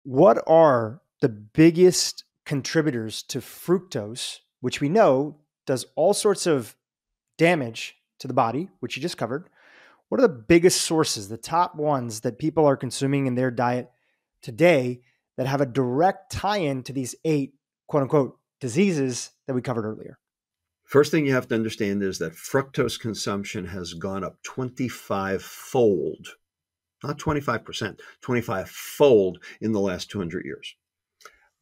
What are the biggest contributors to fructose, which we know does all sorts of damage to the body, which you just covered? What are the biggest sources, the top ones that people are consuming in their diet today that have a direct tie-in to these 8 quote unquote diseases that we covered earlier? First thing you have to understand is that fructose consumption has gone up 25-fold, not 25%, 25-fold in the last 200 years.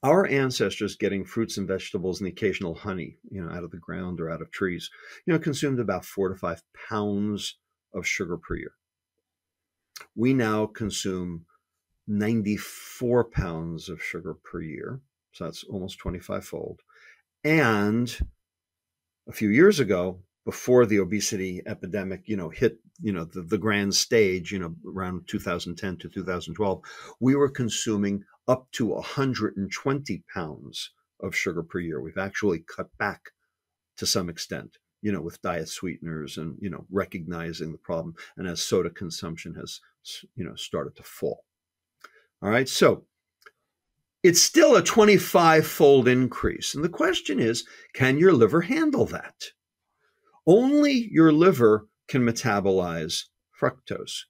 Our ancestors getting fruits and vegetables and the occasional honey, out of the ground or out of trees, consumed about 4 to 5 pounds of sugar per year. We now consume 94 pounds of sugar per year. So that's almost 25-fold. And a few years ago, before the obesity epidemic, hit, the grand stage, around 2010 to 2012, we were consuming up to 120 pounds of sugar per year. We've actually cut back to some extent, with diet sweeteners and, recognizing the problem. And as soda consumption has, started to fall. All right. So it's still a 25-fold increase. And the question is, can your liver handle that? Only your liver can metabolize fructose,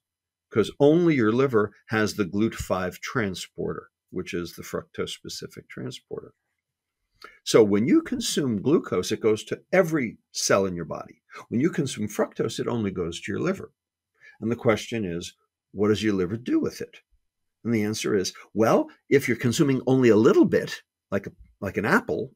because only your liver has the GLUT5 transporter, which is the fructose-specific transporter. So when you consume glucose, it goes to every cell in your body. When you consume fructose, it only goes to your liver. And the question is, what does your liver do with it? And the answer is, well, if you're consuming only a little bit, like an apple,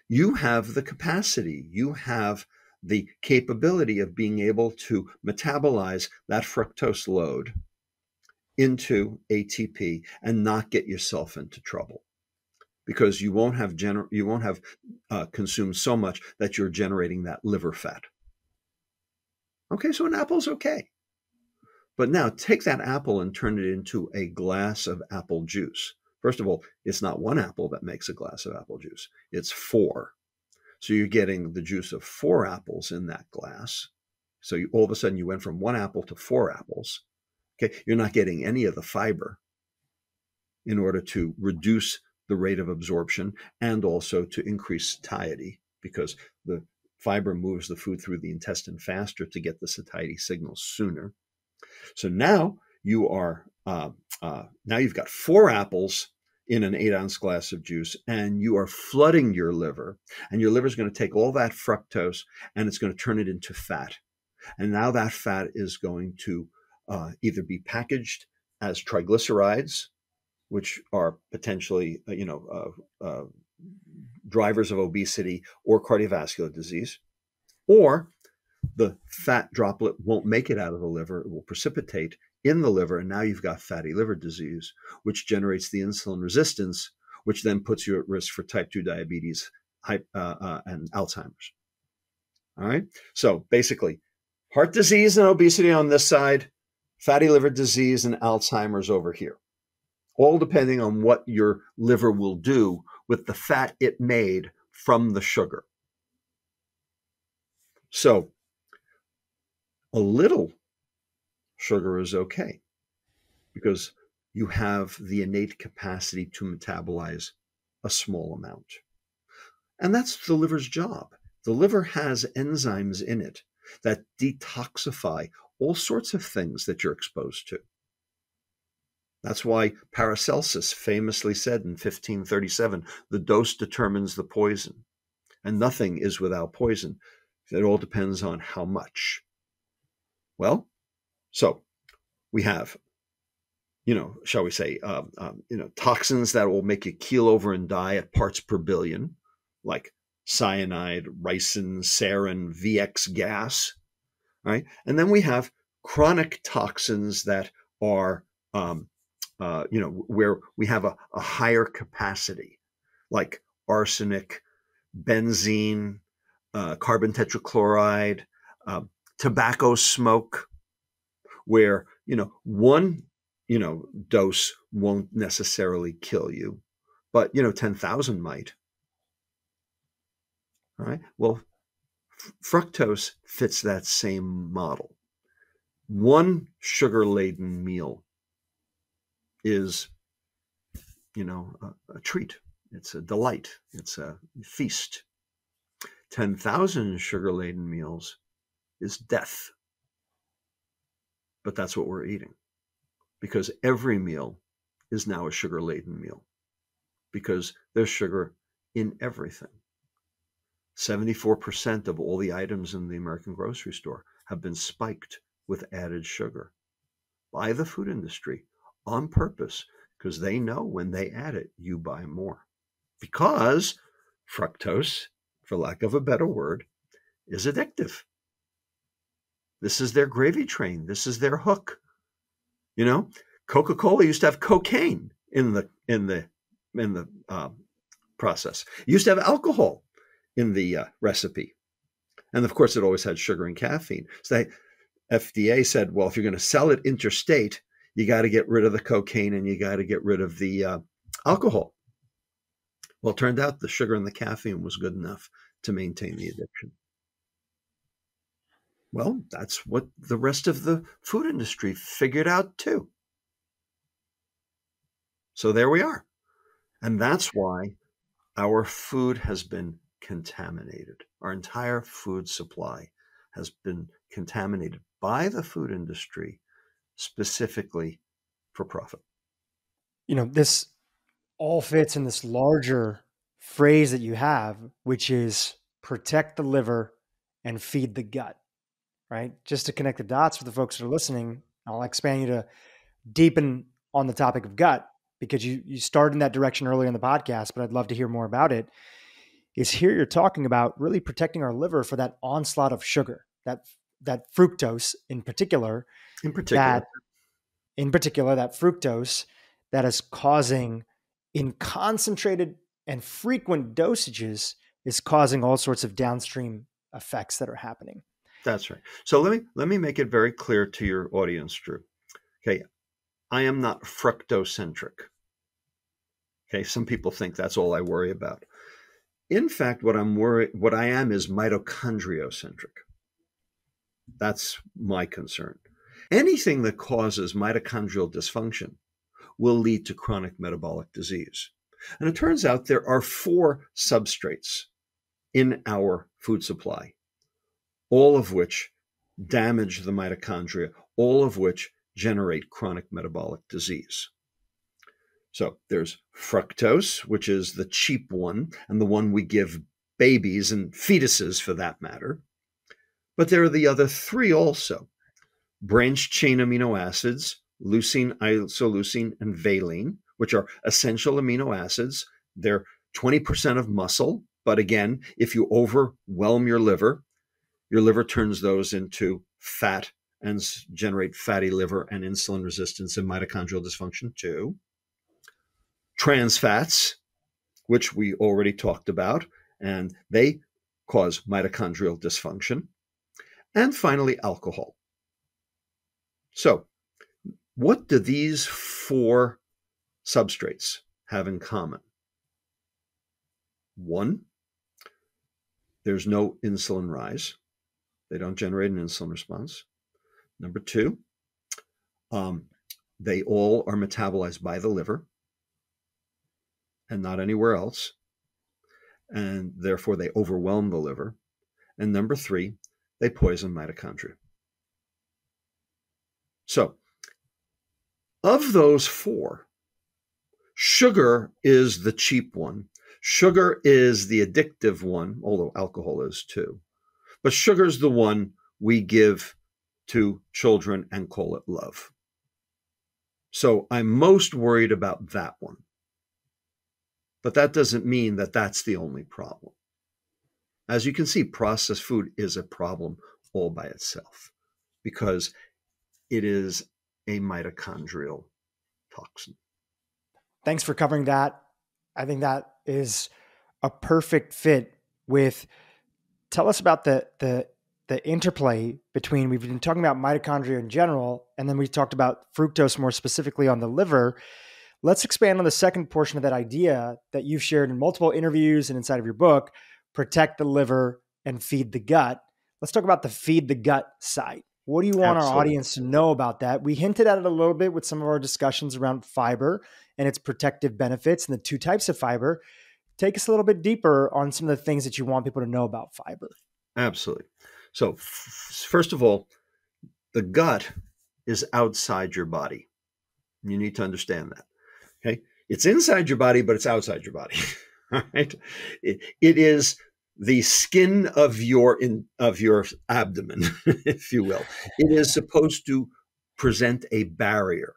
you have the capacity, you have the capability of being able to metabolize that fructose load into ATP and not get yourself into trouble, because you won't have consumed so much that you're generating that liver fat. Okay, so an apple's okay. But now take that apple and turn it into a glass of apple juice. First of all, it's not one apple that makes a glass of apple juice. It's 4. So you're getting the juice of 4 apples in that glass. So all of a sudden you went from 1 apple to 4 apples. Okay, you're not getting any of the fiber in order to reduce the rate of absorption and also to increase satiety, because the fiber moves the food through the intestine faster to get the satiety signal sooner. So now you are now you've got 4 apples in an 8-ounce glass of juice, and you are flooding your liver, and your liver is going to take all that fructose and it's going to turn it into fat. And now that fat is going to either be packaged as triglycerides, which are potentially drivers of obesity or cardiovascular disease, or the fat droplet won't make it out of the liver. It will precipitate in the liver, and now you've got fatty liver disease, which generates the insulin resistance, which then puts you at risk for type 2 diabetes and Alzheimer's. All right. So basically, heart disease and obesity on this side, fatty liver disease and Alzheimer's over here, all depending on what your liver will do with the fat it made from the sugar. So a little sugar is okay, because you have the innate capacity to metabolize a small amount. And that's the liver's job. The liver has enzymes in it that detoxify all sorts of things that you're exposed to. That's why Paracelsus famously said in 1537, the dose determines the poison, and nothing is without poison. It all depends on how much. Well, so we have, shall we say, toxins that will make you keel over and die at parts per billion, like cyanide, ricin, sarin, VX gas, right? And then we have chronic toxins that are, where we have a higher capacity, like arsenic, benzene, carbon tetrachloride, tobacco smoke, where, one, dose won't necessarily kill you, but, 10,000 might. All right. Well, fructose fits that same model. One sugar-laden meal is a treat. It's a delight. It's a feast. 10,000 sugar-laden meals is death. But that's what we're eating, because every meal is now a sugar-laden meal, because there's sugar in everything. 74% of all the items in the American grocery store have been spiked with added sugar by the food industry on purpose, because they know when they add it, you buy more. Because fructose, for lack of a better word, is addictive. This is their gravy train. This is their hook. Coca-Cola used to have cocaine in the process. It used to have alcohol in the recipe. And of course, it always had sugar and caffeine. So the FDA said, well, if you're going to sell it interstate, you got to get rid of the cocaine and you got to get rid of the alcohol. Well, it turned out the sugar and the caffeine was good enough to maintain the addiction. Well, that's what the rest of the food industry figured out too. So there we are. And that's why our food has been contaminated. Our entire food supply has been contaminated by the food industry specifically for profit. This all fits in this larger phrase that you have, which is protect the liver and feed the gut, right? Just to connect the dots for the folks that are listening, I'll expand you to deepen on the topic of gut, because you started in that direction earlier in the podcast, but I'd love to hear more about it. Is here you're talking about really protecting our liver for that onslaught of sugar, that fructose in particular, that fructose that is causing, in concentrated and frequent dosages, is causing all sorts of downstream effects that are happening. That's right. So let me make it very clear to your audience, Drew. Okay, I am not fructocentric. Okay, some people think that's all I worry about. In fact, what I am is mitochondriocentric. That's my concern. Anything that causes mitochondrial dysfunction will lead to chronic metabolic disease. And it turns out there are 4 substrates in our food supply, all of which damage the mitochondria, all of which generate chronic metabolic disease. So there's fructose, which is the cheap one, and the one we give babies and fetuses for that matter. But there are the other 3 also. Branched chain amino acids, leucine, isoleucine, and valine, which are essential amino acids. They're 20% of muscle. But again, if you overwhelm your liver turns those into fat and generate fatty liver and insulin resistance and mitochondrial dysfunction too. Trans fats, which we already talked about, and they cause mitochondrial dysfunction. And finally, alcohol. So, what do these 4 substrates have in common? 1, there's no insulin rise. They don't generate an insulin response. Number 2, they all are metabolized by the liver and not anywhere else. And therefore, they overwhelm the liver. And number 3, they poison mitochondria. So, of those 4, sugar is the cheap one. Sugar is the addictive one, although alcohol is too. But sugar is the one we give to children and call it love. So I'm most worried about that one. But that doesn't mean that that's the only problem. As you can see, processed food is a problem all by itself because it is a mitochondrial toxin. Thanks for covering that. I think that is a perfect fit with, tell us about the interplay between, we've been talking about mitochondria in general, and then we talked about fructose more specifically on the liver. Let's expand on the second portion of that idea that you've shared in multiple interviews and inside of your book, protect the liver and feed the gut. Let's talk about the feed the gut side. What do you want our Absolutely. audience to know about that? We hinted at it a little bit with some of our discussions around fiber and its protective benefits and the two types of fiber. Take us a little bit deeper on some of the things that you want people to know about fiber. Absolutely. So, first of all, the gut is outside your body. You need to understand that. Okay. It's inside your body, but it's outside your body. All right. It is the skin of your abdomen, if you will. It is supposed to present a barrier.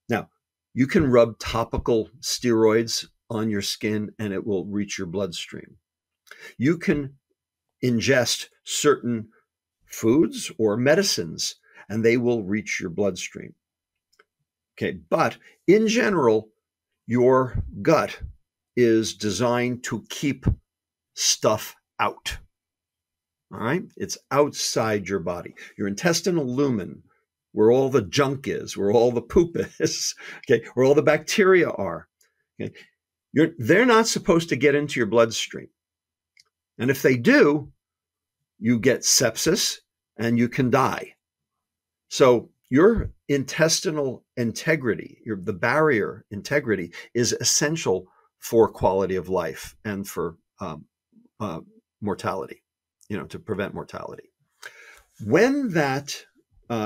Now, you can rub topical steroids on your skin and it will reach your bloodstream. You can ingest certain foods or medicines and they will reach your bloodstream. Okay, but in general, your gut is designed to keep stuff out. All right, it's outside your body. Your intestinal lumen, where all the junk is, where all the poop is, okay, where all the bacteria are. Okay, they're not supposed to get into your bloodstream. And if they do, you get sepsis and you can die. So your intestinal integrity, the barrier integrity is essential for quality of life and for mortality, to prevent mortality. When that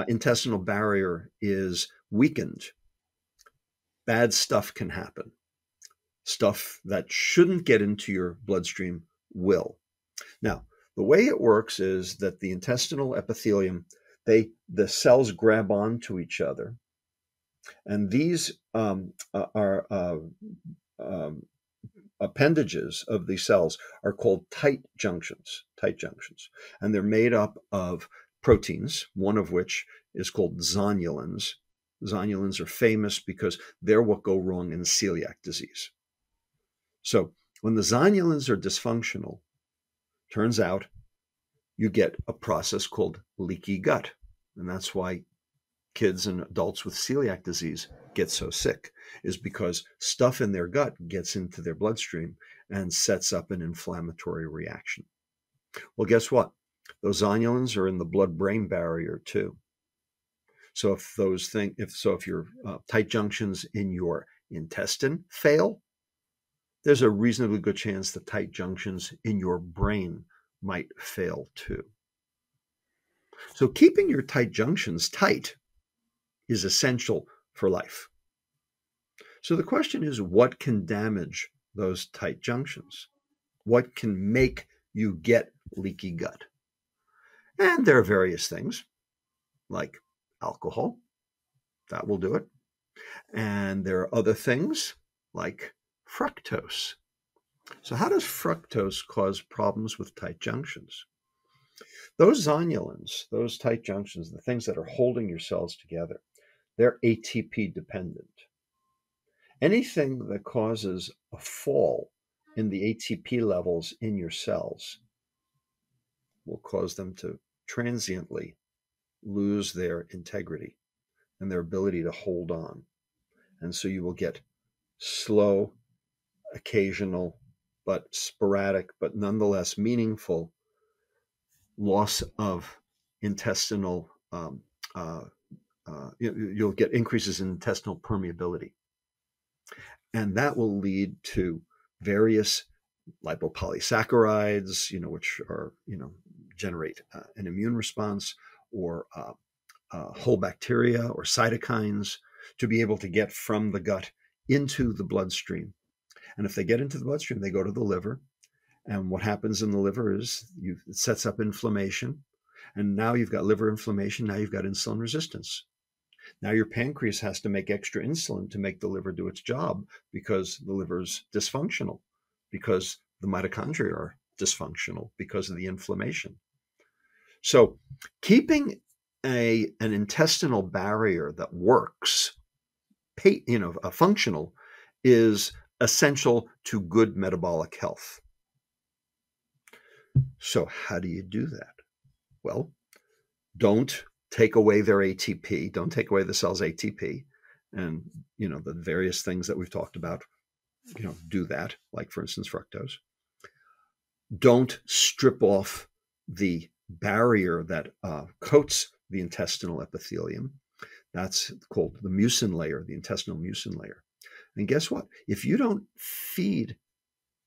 intestinal barrier is weakened, bad stuff can happen. Stuff that shouldn't get into your bloodstream will. Now, the way it works is that the intestinal epithelium, the cells grab onto each other, and these are appendages of these cells are called tight junctions, and they're made up of proteins, one of which is called zonulins. Zonulins are famous because they're what go wrong in celiac disease. So when the zonulins are dysfunctional, turns out you get a process called leaky gut. And that's why kids and adults with celiac disease get so sick, is because stuff in their gut gets into their bloodstream and sets up an inflammatory reaction. Well, guess what? Those zonulins are in the blood-brain barrier too. So if your tight junctions in your intestine fail, there's a reasonably good chance the tight junctions in your brain might fail too. So keeping your tight junctions tight is essential for life. So the question is, what can damage those tight junctions? What can make you get leaky gut? And there are various things like alcohol, that will do it. And there are other things like fructose. So how does fructose cause problems with tight junctions? Those zonulins, those tight junctions, the things that are holding your cells together, they're ATP dependent. Anything that causes a fall in the ATP levels in your cells will cause them to transiently lose their integrity and their ability to hold on. And so you will get slow, occasional, but sporadic, but nonetheless meaningful loss of intestinal, you'll get increases in intestinal permeability. And that will lead to various lipopolysaccharides, which are, generate an immune response, or whole bacteria or cytokines to be able to get from the gut into the bloodstream. And if they get into the bloodstream, they go to the liver. And what happens in the liver is it sets up inflammation. And now you've got liver inflammation. Now you've got insulin resistance. Now your pancreas has to make extra insulin to make the liver do its job because the liver's dysfunctional, because the mitochondria are dysfunctional because of the inflammation. So keeping an intestinal barrier that works, functional, is essential to good metabolic health. So how do you do that? Well, don't take away their ATP, don't take away the cell's ATP, and the various things that we've talked about, do that, like for instance fructose. Don't strip off the barrier that coats the intestinal epithelium. That's called the mucin layer, the intestinal mucin layer. And guess what? If you don't feed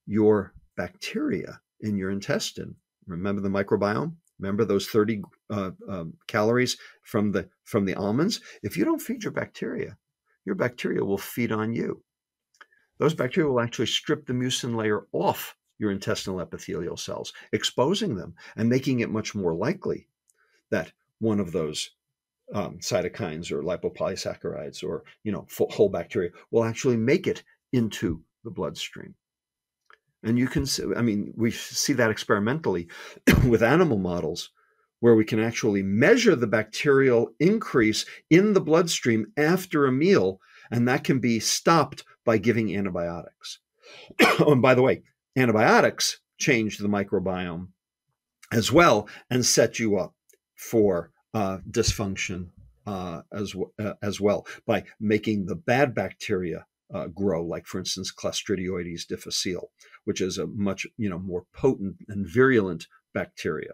your bacteria in your intestine, remember the microbiome? Remember those 30 calories from the almonds? If you don't feed your bacteria will feed on you. Those bacteria will actually strip the mucin layer off your intestinal epithelial cells, exposing them and making it much more likely that one of those cytokines or lipopolysaccharides or whole bacteria will actually make it into the bloodstream. And you can see, we see that experimentally with animal models where we can actually measure the bacterial increase in the bloodstream after a meal, and that can be stopped by giving antibiotics. Oh, and by the way, antibiotics change the microbiome as well and set you up for dysfunction as well by making the bad bacteria grow, like for instance Clostridioides difficile, which is a much more potent and virulent bacteria.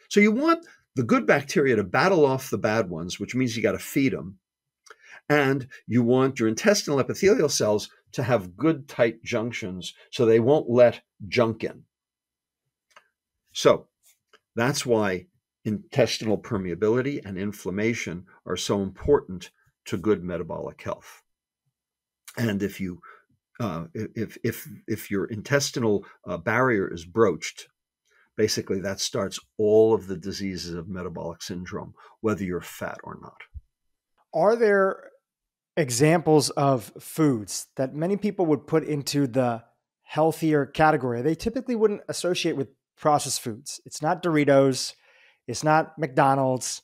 So you want the good bacteria to battle off the bad ones, which means you got to feed them, and you want your intestinal epithelial cells to have good tight junctions so they won't let junk in. So that's why intestinal permeability and inflammation are so important to good metabolic health. And if you if your intestinal barrier is broached, basically that starts all of the diseases of metabolic syndrome, whether you're fat or not. Are there examples of foods that many people would put into the healthier category? They typically wouldn't associate with processed foods. It's not Doritos, it's not McDonald's,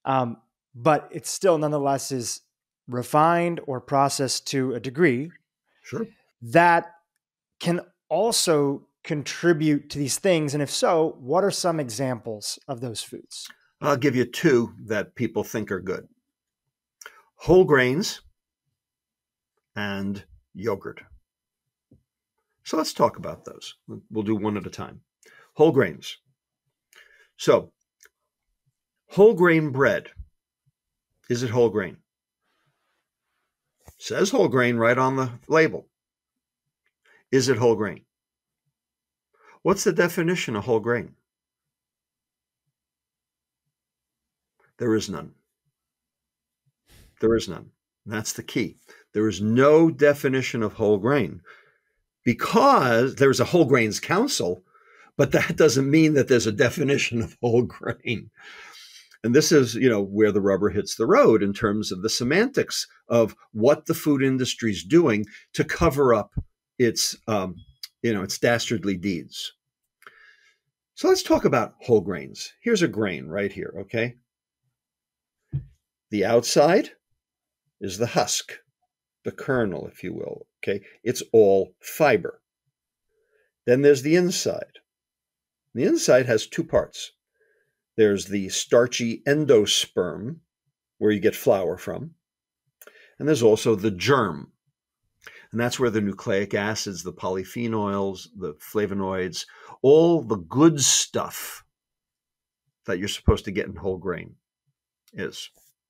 but it still nonetheless is refined or processed to a degree. Sure. That can also contribute to these things. And if so, what are some examples of those foods? I'll give you two that people think are good: whole grains and yogurt. So let's talk about those. We'll do one at a time. Whole grains. So whole grain bread. Is it whole grain? It says whole grain right on the label. Is it whole grain? What's the definition of whole grain? There is none. There is none. And that's the key. There is no definition of whole grain because there's a whole grains council, but that doesn't mean that there's a definition of whole grain. And this is, where the rubber hits the road in terms of the semantics of what the food industry is doing to cover up its dastardly deeds. So let's talk about whole grains. Here's a grain right here, okay? The outside is the husk, the kernel, if you will, okay? It's all fiber. Then there's the inside. The inside has two parts. There's the starchy endosperm, where you get flour from. And there's also the germ. And that's where the nucleic acids, the polyphenols, the flavonoids, all the good stuff that you're supposed to get in whole grain is.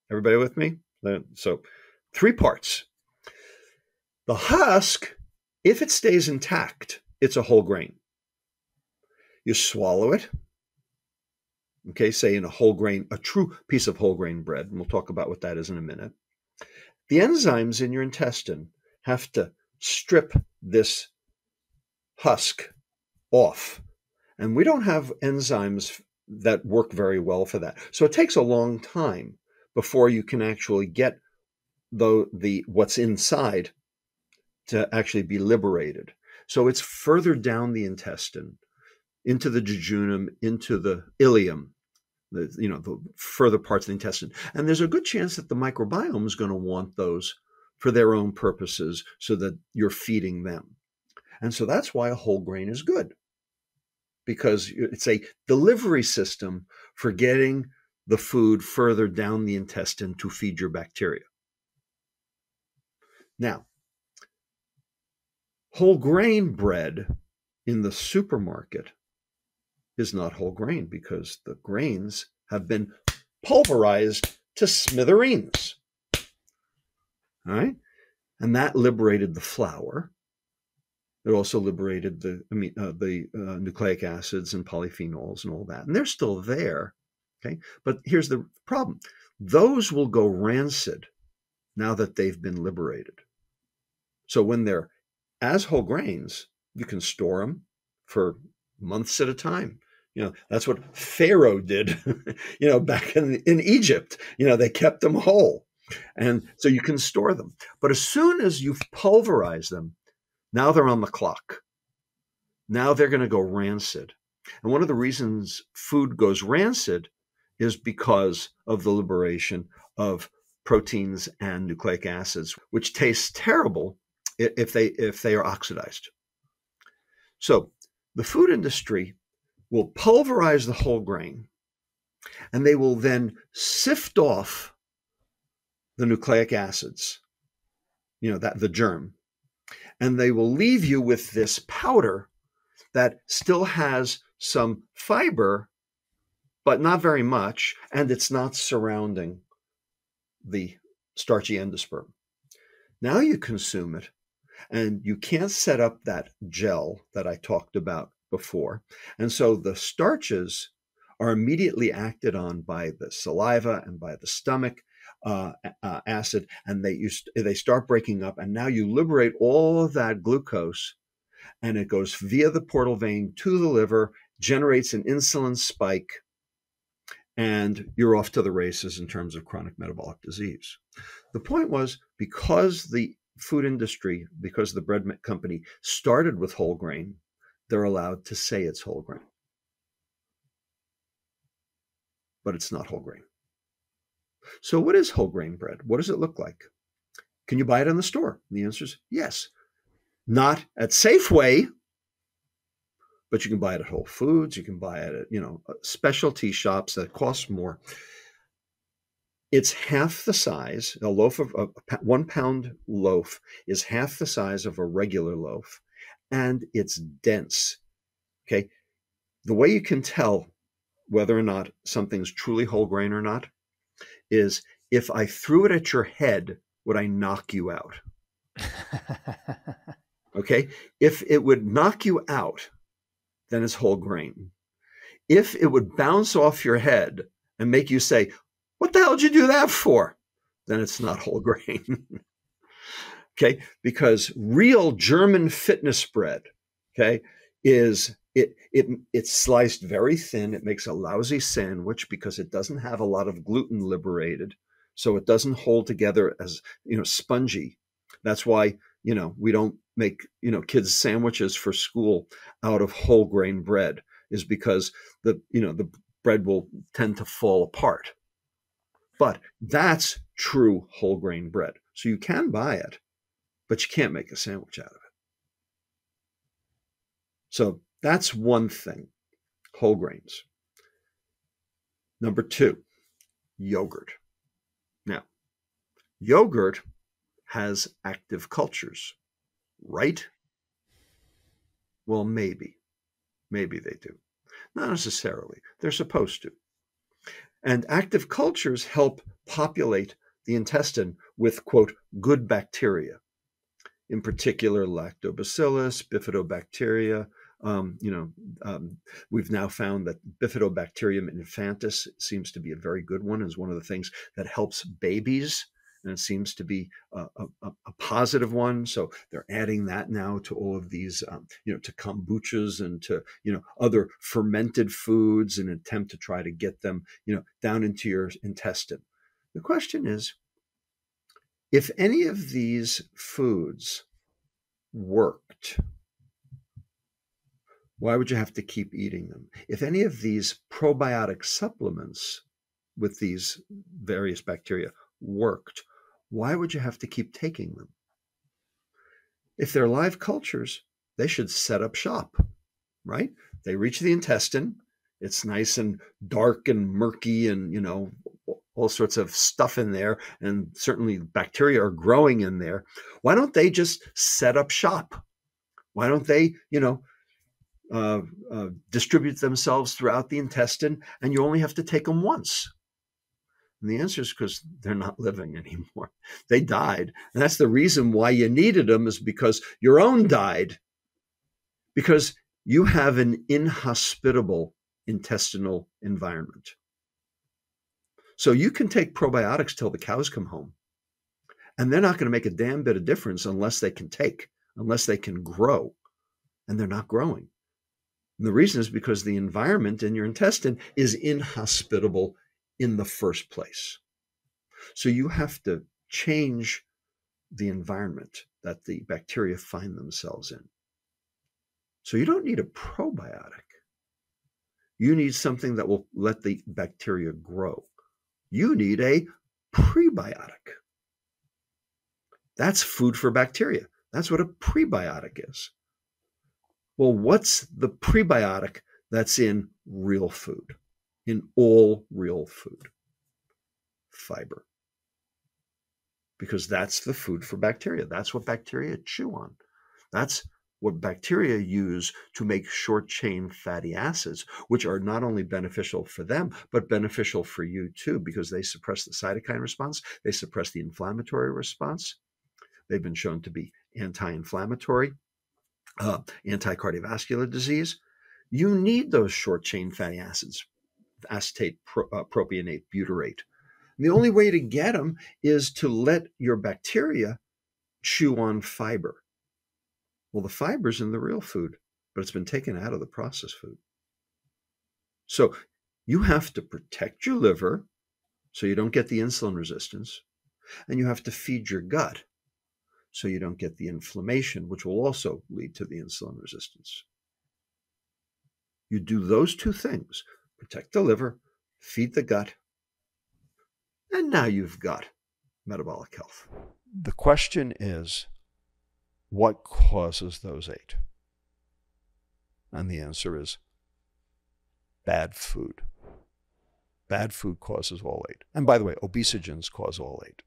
Everybody with me? So 3 parts. The husk, if it stays intact, it's a whole grain. You swallow it. Okay, say in a true piece of whole grain bread, and we'll talk about what that is in a minute. The enzymes in your intestine have to strip this husk off. And we don't have enzymes that work very well for that. So it takes a long time before you can actually get the what's inside to actually be liberated. So it's further down the intestine, into the jejunum, into the ileum, the further parts of the intestine. And there's a good chance that the microbiome is going to want those for their own purposes so that you're feeding them. And so that's why a whole grain is good, because it's a delivery system for getting the food further down the intestine to feed your bacteria. Now, whole grain bread in the supermarket is not whole grain because the grains have been pulverized to smithereens. All right? And that liberated the flour. It also liberated the nucleic acids and polyphenols and all that. And they're still there. Okay? But here's the problem. Those will go rancid now that they've been liberated. So when they're as whole grains, you can store them for months at a time. That's what Pharaoh did, back in Egypt. They kept them whole. And so you can store them. But as soon as you've pulverized them, now they're on the clock. Now they're going to go rancid. And one of the reasons food goes rancid is because of the liberation of proteins and nucleic acids, which taste terrible if they are oxidized. So the food industry will pulverize the whole grain, and they will then sift off the nucleic acids, the germ, and they will leave you with this powder that still has some fiber, but not very much, and it's not surrounding the starchy endosperm. Now you consume it, and you can't set up that gel that I talked about before. And so the starches are immediately acted on by the saliva and by the stomach acid, and they start breaking up. And now you liberate all of that glucose, and it goes via the portal vein to the liver, generates an insulin spike, and you're off to the races in terms of chronic metabolic disease. The point was, because the food industry, because the bread company started with whole grain, they're allowed to say it's whole grain. But it's not whole grain. So what is whole grain bread? What does it look like? Can you buy it in the store? And the answer is yes. Not at Safeway, but you can buy it at Whole Foods. You can buy it at, specialty shops that cost more. It's half the size. A loaf of a 1 pound loaf is half the size of a regular loaf, and it's dense. Okay. The way you can tell whether or not something's truly whole grain or not is, if I threw it at your head, would I knock you out? Okay. If it would knock you out, then it's whole grain. If it would bounce off your head and make you say, what the hell did you do that for? Then it's not whole grain. Okay. Because real German fitness bread, okay, is it's sliced very thin. It makes a lousy sandwich because it doesn't have a lot of gluten liberated. So it doesn't hold together as, spongy. That's why, we don't make, kids sandwiches for school out of whole grain bread, is because the bread will tend to fall apart. But that's true whole grain bread. So you can buy it, but you can't make a sandwich out of it. So that's one thing, whole grains. Number 2, yogurt. Now, yogurt has active cultures, right? Well, maybe they do. Not necessarily. They're supposed to. And active cultures help populate the intestine with, quote, good bacteria. In particular, lactobacillus, bifidobacteria. We've now found that bifidobacterium infantis seems to be a very good one, is one of the things that helps babies, and it seems to be a positive one. So they're adding that now to all of these, to kombuchas and to, other fermented foods in an attempt to try to get them, down into your intestine. The question is, if any of these foods worked, why would you have to keep eating them? If any of these probiotic supplements with these various bacteria worked, why would you have to keep taking them? If they're live cultures, they should set up shop, right? They reach the intestine. It's nice and dark and murky and, all sorts of stuff in there. And certainly bacteria are growing in there. Why don't they just set up shop? Why don't they, distribute themselves throughout the intestine, and you only have to take them once? And the answer is because they're not living anymore. They died. And that's the reason why you needed them, is because your own died, because you have an inhospitable intestinal environment. So you can take probiotics till the cows come home, and they're not going to make a damn bit of difference unless they can grow, and they're not growing. And the reason is because the environment in your intestine is inhospitable in the first place. So you have to change the environment that the bacteria find themselves in. So you don't need a probiotic. You need something that will let the bacteria grow. You need a prebiotic. That's food for bacteria. That's what a prebiotic is. Well, what's the prebiotic that's in real food, in all real food? Fiber. Because that's the food for bacteria. That's what bacteria chew on. That's what bacteria use to make short-chain fatty acids, which are not only beneficial for them, but beneficial for you too, because they suppress the cytokine response, they suppress the inflammatory response. They've been shown to be anti-inflammatory, anti-cardiovascular disease. You need those short-chain fatty acids, acetate, propionate, butyrate. And the only way to get them is to let your bacteria chew on fiber. Well, the fiber's in the real food, but it's been taken out of the processed food. So you have to protect your liver so you don't get the insulin resistance, and you have to feed your gut so you don't get the inflammation, which will also lead to the insulin resistance. You do those two things, protect the liver, feed the gut, and now you've got metabolic health. The question is, what causes those 8? And the answer is bad food. Bad food causes all 8. And by the way, obesogens cause all 8.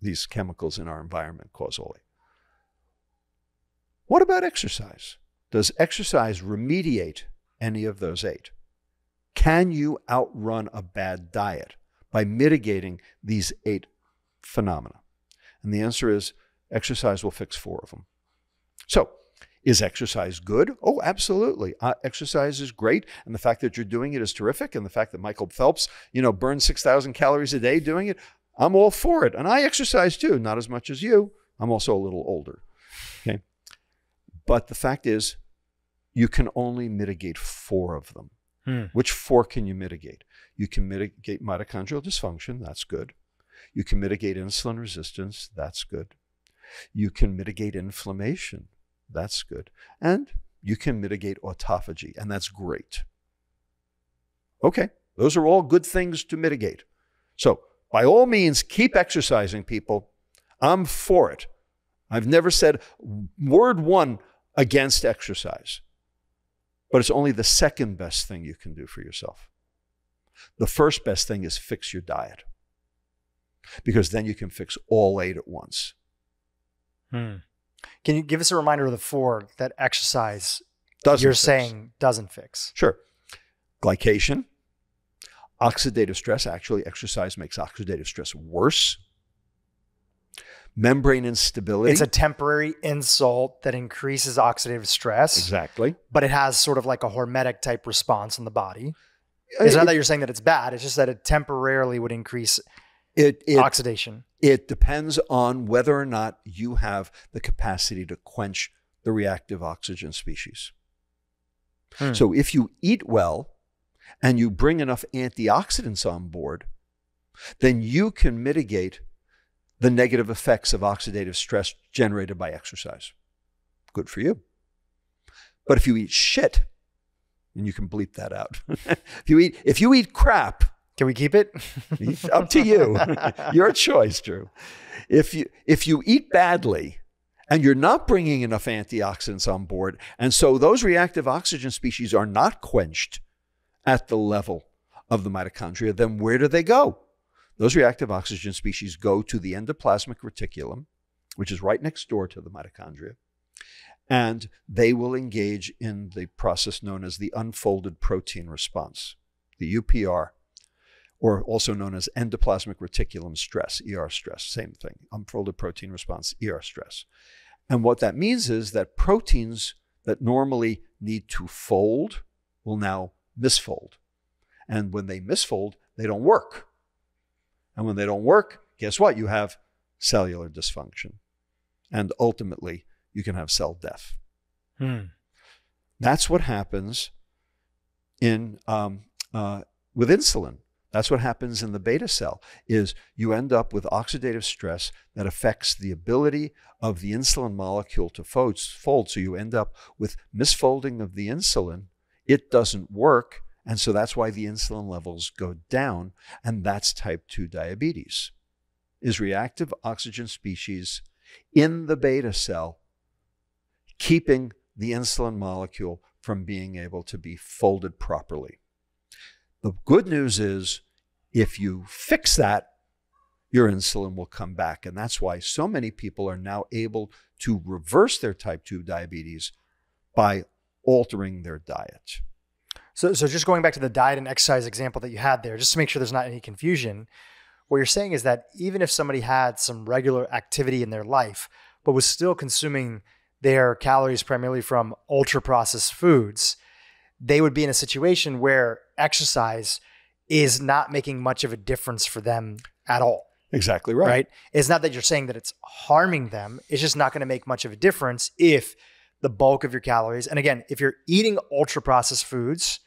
These chemicals in our environment cause all 8. What about exercise? Does exercise remediate any of those 8? Can you outrun a bad diet by mitigating these 8 phenomena? And the answer is exercise will fix 4 of them. So, is exercise good? Oh, absolutely. Exercise is great. And the fact that you're doing it is terrific. And the fact that Michael Phelps, burns 6,000 calories a day doing it, I'm all for it. And I exercise too, not as much as you. I'm also a little older. Okay. But the fact is, you can only mitigate 4 of them. Which 4 can you mitigate? You can mitigate mitochondrial dysfunction. That's good. You can mitigate insulin resistance. That's good. You can mitigate inflammation. That's good. And you can mitigate autophagy, and that's great. Okay, those are all good things to mitigate. So by all means, keep exercising, people. I'm for it. I've never said word one against exercise, but it's only the second best thing you can do for yourself. The first best thing is fix your diet, because then you can fix all 8 at once. Can you give us a reminder of the 4 that exercise saying doesn't fix? Sure. Glycation, oxidative stress. Actually, exercise makes oxidative stress worse. Membrane instability. It's a temporary insult that increases oxidative stress. Exactly. But it has sort of like a hormetic type response in the body. It's not that you're saying that it's bad. It's just that it temporarily would increase oxidation. It depends on whether or not you have the capacity to quench the reactive oxygen species. So if you eat well and you bring enough antioxidants on board, then you can mitigate the negative effects of oxidative stress generated by exercise. Good for you. But if you eat shit, and you can bleep that out. if you eat crap, can we keep it? Up to you. Your choice, Drew. If you eat badly and you're not bringing enough antioxidants on board, and so those reactive oxygen species are not quenched at the level of the mitochondria, then where do they go? Those reactive oxygen species go to the endoplasmic reticulum, which is right next door to the mitochondria. And they will engage in the process known as the unfolded protein response, the UPR, or also known as endoplasmic reticulum stress, ER stress, same thing, unfolded protein response, ER stress. And what that means is that proteins that normally need to fold will now misfold. And when they misfold, they don't work. And when they don't work, guess what? You have cellular dysfunction. And ultimately, you can have cell death. That's what happens with insulin. That's what happens in the beta cell, is you end up with oxidative stress that affects the ability of the insulin molecule to fold. So you end up with misfolding of the insulin. It doesn't work. And so that's why the insulin levels go down. And that's type 2 diabetes, is reactive oxygen species in the beta cell, keeping the insulin molecule from being able to be folded properly. The good news is, if you fix that, your insulin will come back. And that's why so many people are now able to reverse their type 2 diabetes by altering their diet. So just going back to the diet and exercise example that you had there, just to make sure there's not any confusion, what you're saying is that even if somebody had some regular activity in their life, but was still consuming their calories primarily from ultra-processed foods, they would be in a situation where exercise is not making much of a difference for them at all. Exactly right. Right? It's not that you're saying that it's harming them. It's just not going to make much of a difference if the bulk of your calories, and again, if you're eating ultra-processed foods,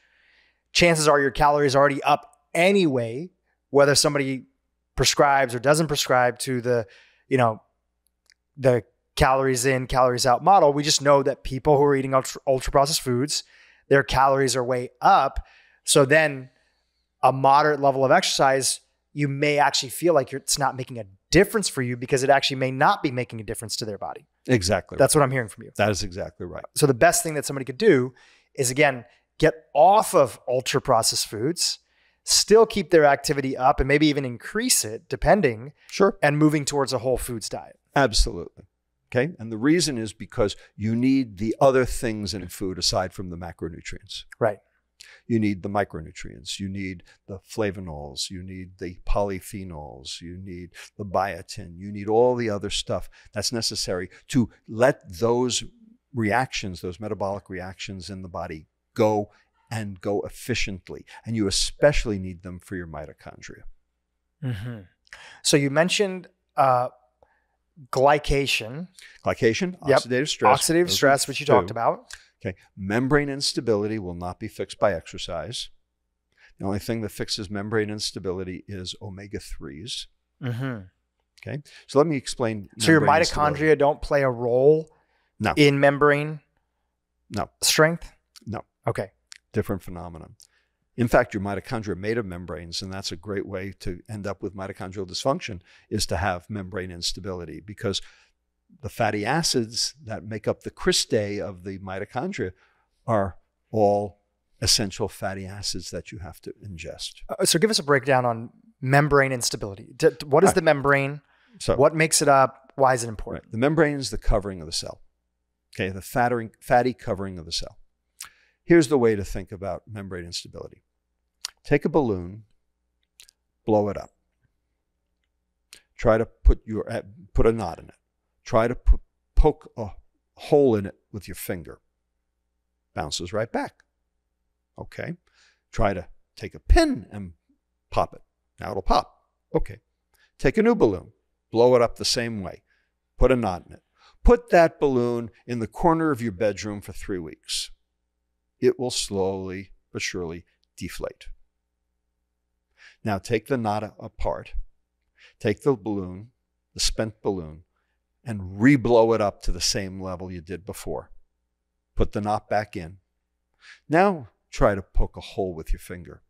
chances are your calories are already up anyway, whether somebody prescribes or doesn't prescribe to the calories in, calories out model. We just know that people who are eating ultra-processed foods, their calories are way up. So then a moderate level of exercise, you may actually feel like it's not making a difference for you because it actually may not be making a difference to their body. Exactly. That's what I'm hearing from you. That is exactly right. So the best thing that somebody could do is, again, get off of ultra-processed foods, still keep their activity up and maybe even increase it depending. Sure. And moving towards a whole foods diet. Absolutely. Okay. And the reason is because you need the other things in food aside from the macronutrients. Right. You need the micronutrients. You need the flavonols. You need the polyphenols. You need the biotin. You need all the other stuff that's necessary to let those reactions, those metabolic reactions in the body go and go efficiently. And you especially need them for your mitochondria. Mm-hmm. So you mentioned glycation. Glycation, Yep. oxidative stress. Oxidative stress, which you talked about. Okay. Membrane instability will not be fixed by exercise. The only thing that fixes membrane instability is omega-3s. Mm-hmm. Okay. So let me explain. So your mitochondria don't play a role in membrane strength? No. Okay. Different phenomenon. In fact, your mitochondria are made of membranes, and that's a great way to end up with mitochondrial dysfunction, is to have membrane instability, because the fatty acids that make up the cristae of the mitochondria are all essential fatty acids that you have to ingest. So give us a breakdown on membrane instability. What is the membrane? So, what makes it up? Why is it important? Right. The membrane is the covering of the cell. Okay, the fatty covering of the cell. Here's the way to think about membrane instability. Take a balloon, blow it up. Try to put a knot in it. Try to poke a hole in it with your finger. Bounces right back. Okay. Try to take a pin and pop it. Now it'll pop. Okay. Take a new balloon. Blow it up the same way. Put a knot in it. Put that balloon in the corner of your bedroom for 3 weeks. It will slowly but surely deflate. Now take the knot apart. Take the balloon, the spent balloon, and re-blow it up to the same level you did before. Put the knot back in. Now try to poke a hole with your finger.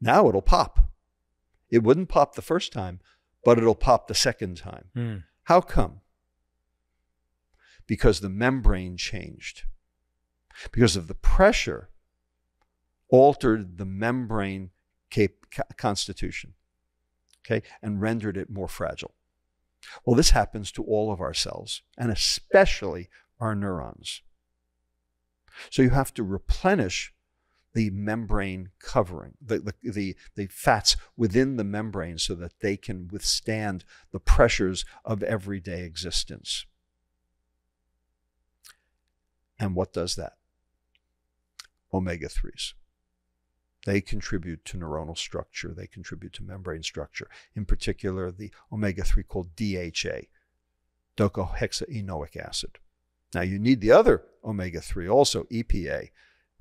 Now it'll pop. It wouldn't pop the first time, but it'll pop the second time. How come? Because the membrane changed. Because of the pressure altered the membrane constitution, okay, and rendered it more fragile. Well, this happens to all of our cells, and especially are neurons. So you have to replenish the membrane covering, the fats within the membrane so that they can withstand the pressures of everyday existence. And what does that? Omega-3s. They contribute to neuronal structure. They contribute to membrane structure. In particular, the omega-3 called DHA, docosahexaenoic acid. Now, you need the other omega-3 also, EPA,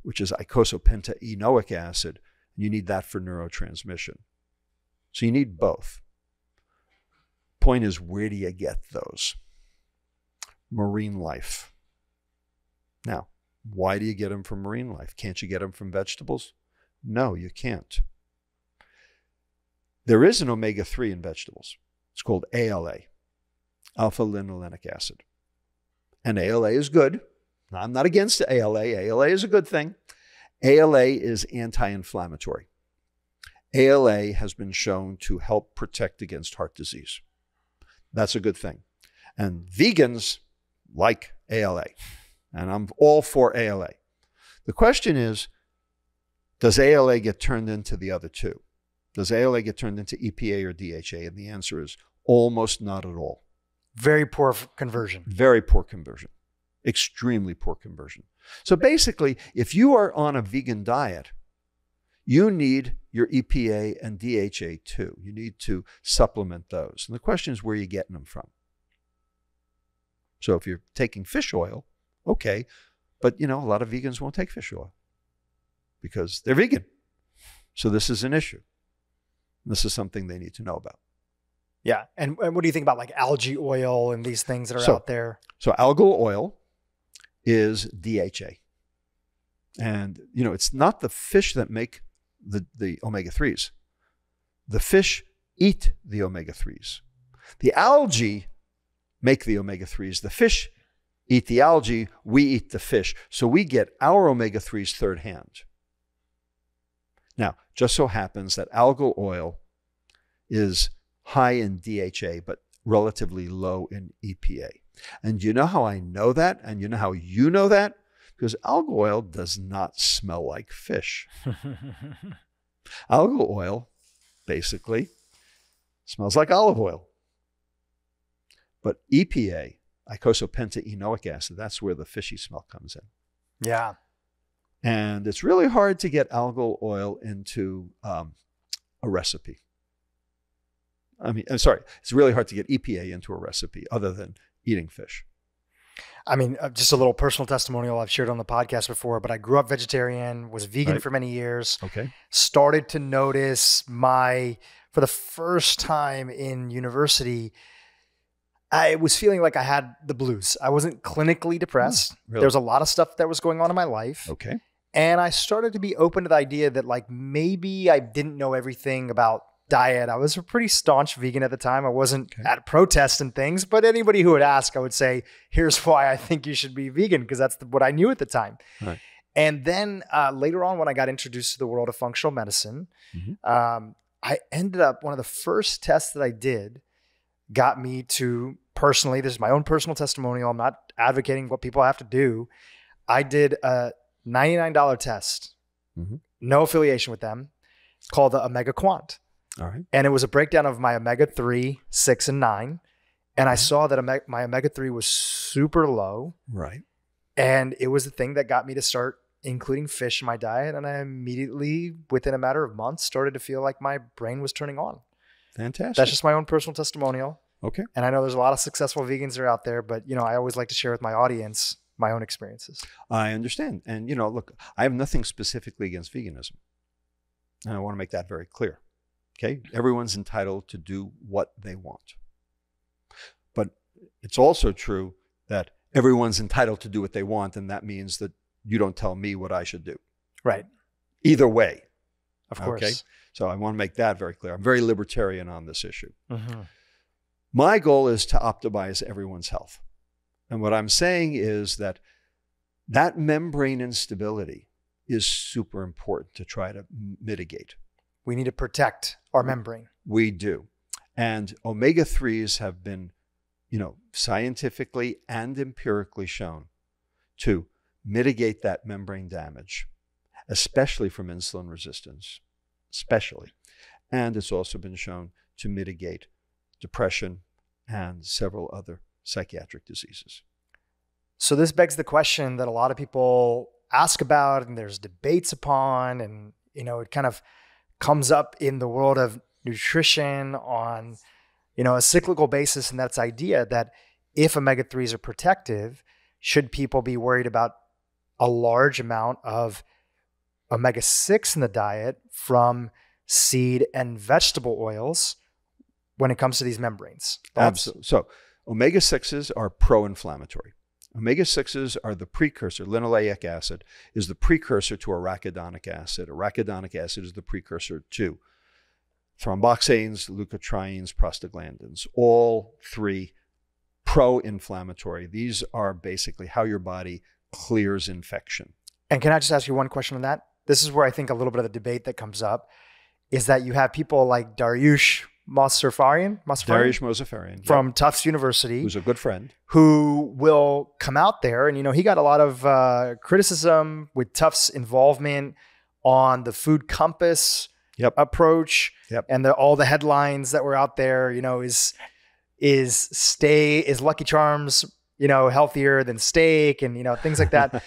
which is eicosapentaenoic acid. You need that for neurotransmission. So you need both. Point is, where do you get those? Marine life. Now, why do you get them from marine life? Can't you get them from vegetables? No, you can't. There is an omega-3 in vegetables. It's called ALA, alpha-linolenic acid. And ALA is good. I'm not against ALA. ALA is a good thing. ALA is anti-inflammatory. ALA has been shown to help protect against heart disease. That's a good thing. And vegans like ALA. And I'm all for ALA. The question is, does ALA get turned into the other two? Does ALA get turned into EPA or DHA? And the answer is almost not at all. Very poor conversion. Very poor conversion. Extremely poor conversion. So basically, if you are on a vegan diet, you need your EPA and DHA too. You need to supplement those. And the question is, where are you getting them from? So if you're taking fish oil, okay, but a lot of vegans won't take fish oil because they're vegan. So this is an issue. This is something they need to know about. Yeah. And what do you think about like algae oil and these things that are out there? So algal oil is DHA. And, it's not the fish that make the omega-3s. The fish eat the omega-3s. The algae make the omega-3s. The fish eat the algae. We eat the fish. So we get our omega-3s third hand. Now, just so happens that algal oil is high in DHA, but relatively low in EPA. And you know how I know that? And you know how you know that? Because algal oil does not smell like fish. Algal oil basically smells like olive oil. But EPA, eicosapentaenoic acid, that's where the fishy smell comes in. Yeah. And it's really hard to get algal oil into a recipe. It's really hard to get EPA into a recipe other than eating fish. Just a little personal testimonial I've shared on the podcast before, but I grew up vegetarian, was vegan for many years. Okay. Started to notice for the first time in university, I was feeling like I had the blues. I wasn't clinically depressed. Really? There was a lot of stuff that was going on in my life. Okay. And I started to be open to the idea that maybe I didn't know everything about diet. I was a pretty staunch vegan at the time. I wasn't at protests and things, but anybody who would ask, I would say, here's why I think you should be vegan, because that's what I knew at the time. Right. And then later on, when I got introduced to the world of functional medicine, I ended up, one of the first tests that I did got me to personally, this is my own personal testimonial. I'm not advocating what people have to do. I did a $99 test, no affiliation with them, called the Omega Quant. All right. And it was a breakdown of my omega-3, 6, and 9. And I saw that my omega-3 was super low. Right. And it was the thing that got me to start including fish in my diet. And I immediately, within a matter of months, started to feel like my brain was turning on. Fantastic. That's just my own personal testimonial. Okay. And I know there's a lot of successful vegans that are out there, but I always like to share with my audience my own experiences. I understand. And look, I have nothing specifically against veganism. And I want to make that very clear. Okay, everyone's entitled to do what they want. But it's also true that everyone's entitled to do what they want, and that means that you don't tell me what I should do. Right. Either way. Of course. Okay? So I want to make that very clear. I'm very libertarian on this issue. Mm-hmm. My goal is to optimize everyone's health. And what I'm saying is that membrane instability is super important to try to mitigate. We need to protect our membrane. We do. And omega-3s have been scientifically and empirically shown to mitigate that membrane damage, especially from insulin resistance, especially. And it's also been shown to mitigate depression and several other psychiatric diseases. So this begs the question that a lot of people ask about and there's debates upon, and, it kind of comes up in the world of nutrition on, a cyclical basis. And that's idea that if omega-3s are protective, should people be worried about a large amount of omega-6 in the diet from seed and vegetable oils when it comes to these membranes? Absolutely. So omega-6s are pro-inflammatory. Omega-6s are the precursor. Linoleic acid is the precursor to arachidonic acid. Arachidonic acid is the precursor to thromboxanes, leukotrienes, prostaglandins, all three pro-inflammatory. These are basically how your body clears infection. And can I just ask you one question on that? This is where I think a little bit of the debate that comes up is that you have people like Dariush Mozaffarian from Tufts University, who's a good friend, who will come out there and, he got a lot of criticism with Tufts' involvement on the food compass approach. And all the headlines that were out there, is Lucky Charms, healthier than steak and, things like that.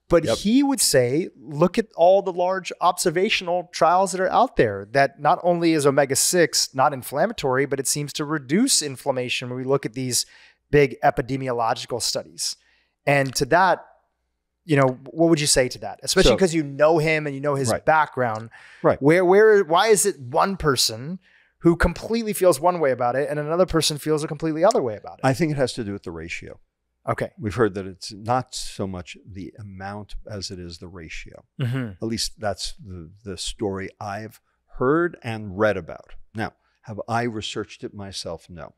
But he would say, look at all the large observational trials that are out there, that not only is omega-6 not inflammatory, but it seems to reduce inflammation when we look at these big epidemiological studies. And to that, what would you say to that? Especially because you know him and you know his background. Right. Why is it one person who completely feels one way about it and another person feels a completely other way about it? I think it has to do with the ratio. Okay. We've heard that it's not so much the amount as it is the ratio. Mm-hmm. At least that's the story I've heard and read about. Now, have I researched it myself? No.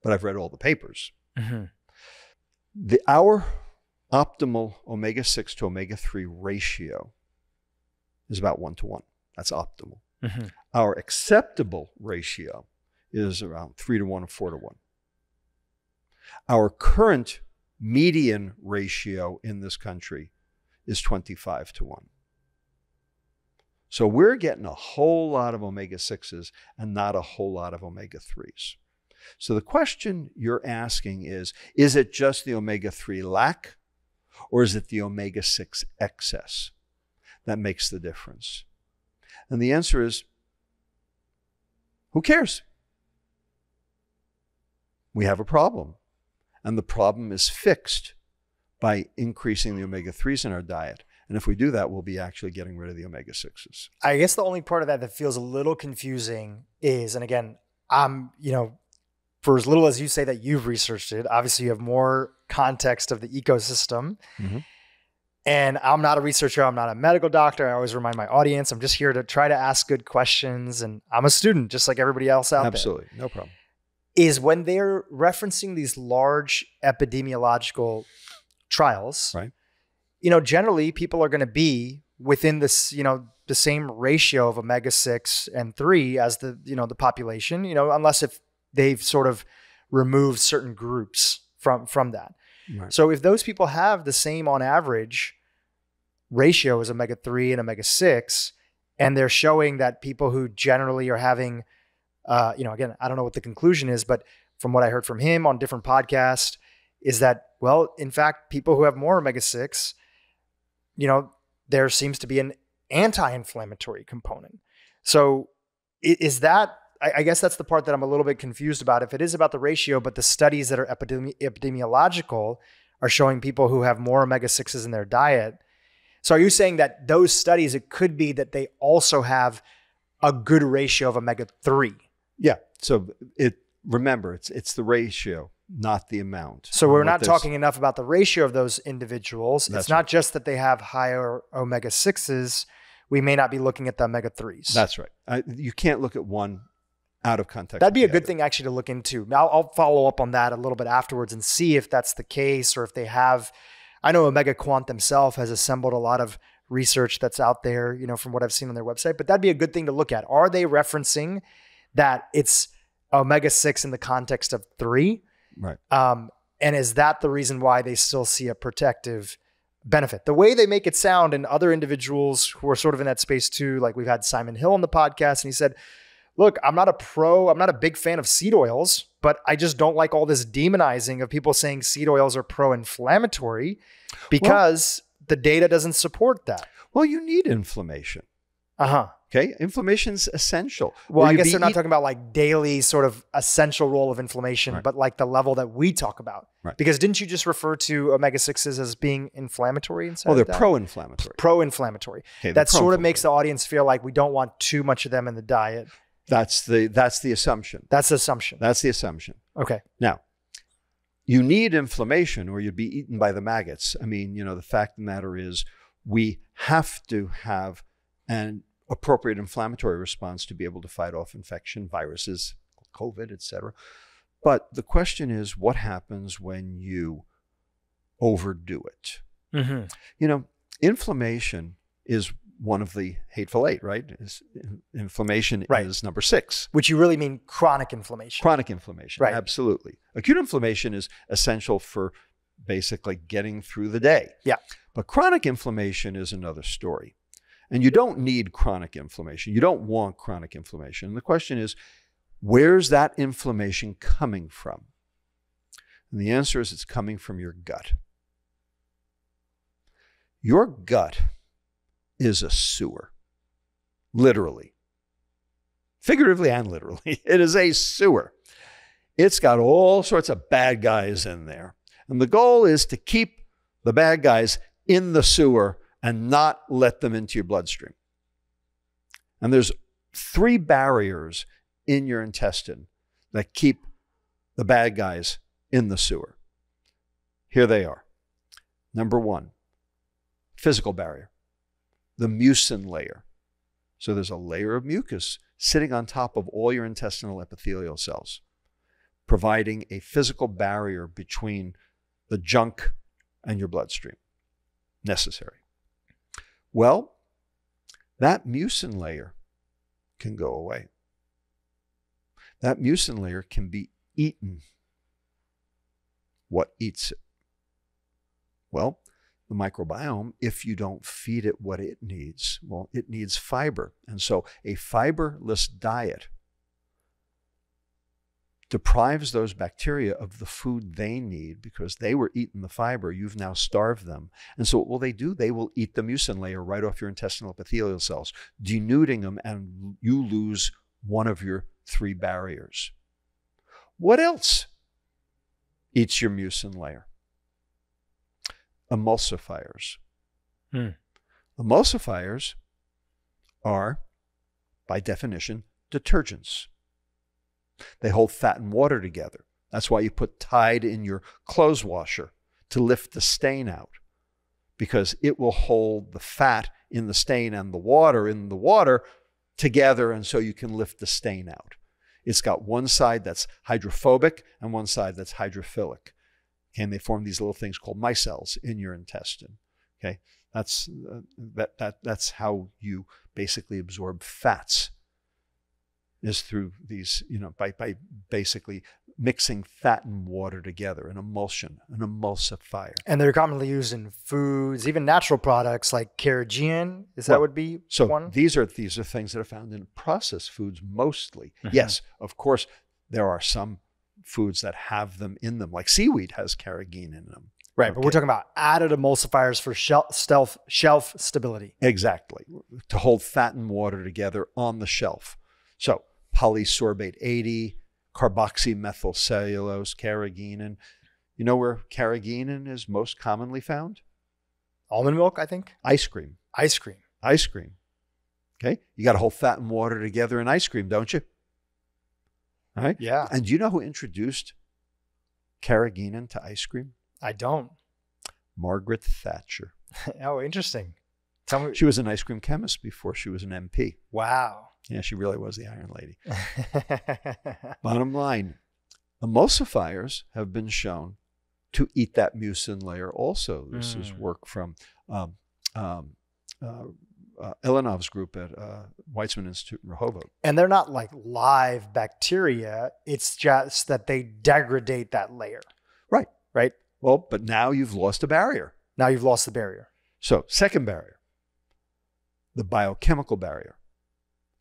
But I've read all the papers. Mm-hmm. Our optimal omega-6 to omega-3 ratio is about 1-to-1. That's optimal. Mm-hmm. Our acceptable ratio is around 3-to-1 or 4-to-1. Our current median ratio in this country is 25-to-1. So we're getting a whole lot of omega-6s and not a whole lot of omega-3s. So the question you're asking is it just the omega-3 lack, or is it the omega-6 excess that makes the difference? And the answer is, who cares? We have a problem. And the problem is fixed by increasing the omega-3s in our diet. And if we do that, we'll be actually getting rid of the omega-6s. I guess the only part of that feels a little confusing is, and again, for as little as you say that you've researched it, obviously you have more context of the ecosystem. Mm-hmm. And I'm not a researcher. I'm not a medical doctor. I always remind my audience, I'm just here to try to ask good questions. And I'm a student, just like everybody else out there. Absolutely. No problem. Is when they're referencing these large epidemiological trials, right? Generally people are going to be within this, the same ratio of omega-6 and 3 as the population, unless if they've sort of removed certain groups from that. Right. So if those people have the same on average ratio as omega-3 and omega-6, and they're showing that people who generally are having again, I don't know what the conclusion is, but from what I heard from him on different podcasts is that, well, in fact, people who have more omega-6, there seems to be an anti-inflammatory component. So is that, I guess that's the part that I'm a little bit confused about. If it is about the ratio, but the studies that are epidemiological are showing people who have more omega-6s in their diet. So are you saying that those studies, it could be that they also have a good ratio of omega-3? Yeah. So remember, it's the ratio, not the amount. So we're not talking enough about the ratio of those individuals. That's it's not just that they have higher omega-6s. We may not be looking at the omega-3s. That's right. You can't look at one out of context. That'd be a good thing actually to look into. Now I'll follow up on that a little bit afterwards and see if that's the case, or if they have. I know Omega Quant themselves has assembled a lot of research that's out there, from what I've seen on their website, but that'd be a good thing to look at. Are they referencing that it's omega-6 in the context of 3? Right. And is that the reason why they still see a protective benefit? The way they make it sound, and other individuals who are sort of in that space too, like we've had Simon Hill on the podcast, and he said, look, I'm not a big fan of seed oils, but I just don't like all this demonizing of people saying seed oils are pro-inflammatory because the data doesn't support that. Well, you need inflammation. Okay. Inflammation's essential. Well, I guess they're not talking about like daily sort of essential role of inflammation, but like the level that we talk about. Right. Because didn't you just refer to omega-6s as being inflammatory inside? Well, they're pro-inflammatory. Pro-inflammatory. Okay, that sort of makes the audience feel like we don't want too much of them in the diet. That's the assumption. That's the assumption. That's the assumption. Okay. Now, you need inflammation or you'd be eaten by the maggots. I mean, the fact of the matter is we have to have an appropriate inflammatory response to be able to fight off infection, viruses, COVID, etc. But the question is, what happens when you overdo it? Mm-hmm. Inflammation is one of the hateful eight, right? Inflammation is number 6. Which you really mean chronic inflammation. Chronic inflammation, right. Absolutely. Acute inflammation is essential for basically getting through the day. Yeah. But chronic inflammation is another story. And you don't need chronic inflammation. You don't want chronic inflammation. And the question is, where's that inflammation coming from? And the answer is it's coming from your gut. Your gut is a sewer, literally. Figuratively and literally. It is a sewer. It's got all sorts of bad guys in there. And the goal is to keep the bad guys in the sewer and not let them into your bloodstream. And there's 3 barriers in your intestine that keep the bad guys in the sewer. Here they are. Number 1, physical barrier, the mucin layer. So there's a layer of mucus sitting on top of all your intestinal epithelial cells, providing a physical barrier between the junk and your bloodstream. Necessary. Well, that mucin layer can go away. That mucin layer can be eaten. What eats it? Well, the microbiome, if you don't feed it what it needs, well, it needs fiber. And so a fiberless diet deprives those bacteria of the food they need because they were eating the fiber. You've now starved them. And so what will they do? They will eat the mucin layer right off your intestinal epithelial cells, denuding them, and you lose one of your 3 barriers. What else eats your mucin layer? Emulsifiers. Emulsifiers are, by definition, detergents. They hold fat and water together. That's why you put Tide in your clothes washer to lift the stain out, because it will hold the fat in the stain and the water in the water together, and so you can lift the stain out. It's got one side that's hydrophobic and one side that's hydrophilic. Okay, and they form these little things called micelles in your intestine. Okay, that's how you basically absorb fats, is through these, by basically mixing fat and water together, an emulsion, an emulsifier. And they're commonly used in foods, even natural products like carrageenan. That would be one? These are things that are found in processed foods mostly. Mm-hmm. Yes, of course, there are some foods that have them in them, like seaweed has carrageenan in them. Right, okay. But we're talking about added emulsifiers for shelf stability. Exactly, to hold fat and water together on the shelf. So polysorbate 80, carboxymethylcellulose, carrageenan. You know where carrageenan is most commonly found? Almond milk, I think. Ice cream. Ice cream. Ice cream. Okay, you got to hold fat and water together in ice cream, don't you? All right. Yeah. And do you know who introduced carrageenan to ice cream? I don't. Margaret Thatcher. Oh, interesting. Tell me. She was an ice cream chemist before she was an MP. Wow. Yeah, she really was the Iron Lady. Bottom line, emulsifiers have been shown to eat that mucin layer also. This is work from Elenov's group at Weizmann Institute in Rehovot. And they're not like live bacteria. It's just that they degrade that layer. Right. Right. Well, but now you've lost a barrier. Now you've lost the barrier. So, second barrier, the biochemical barrier,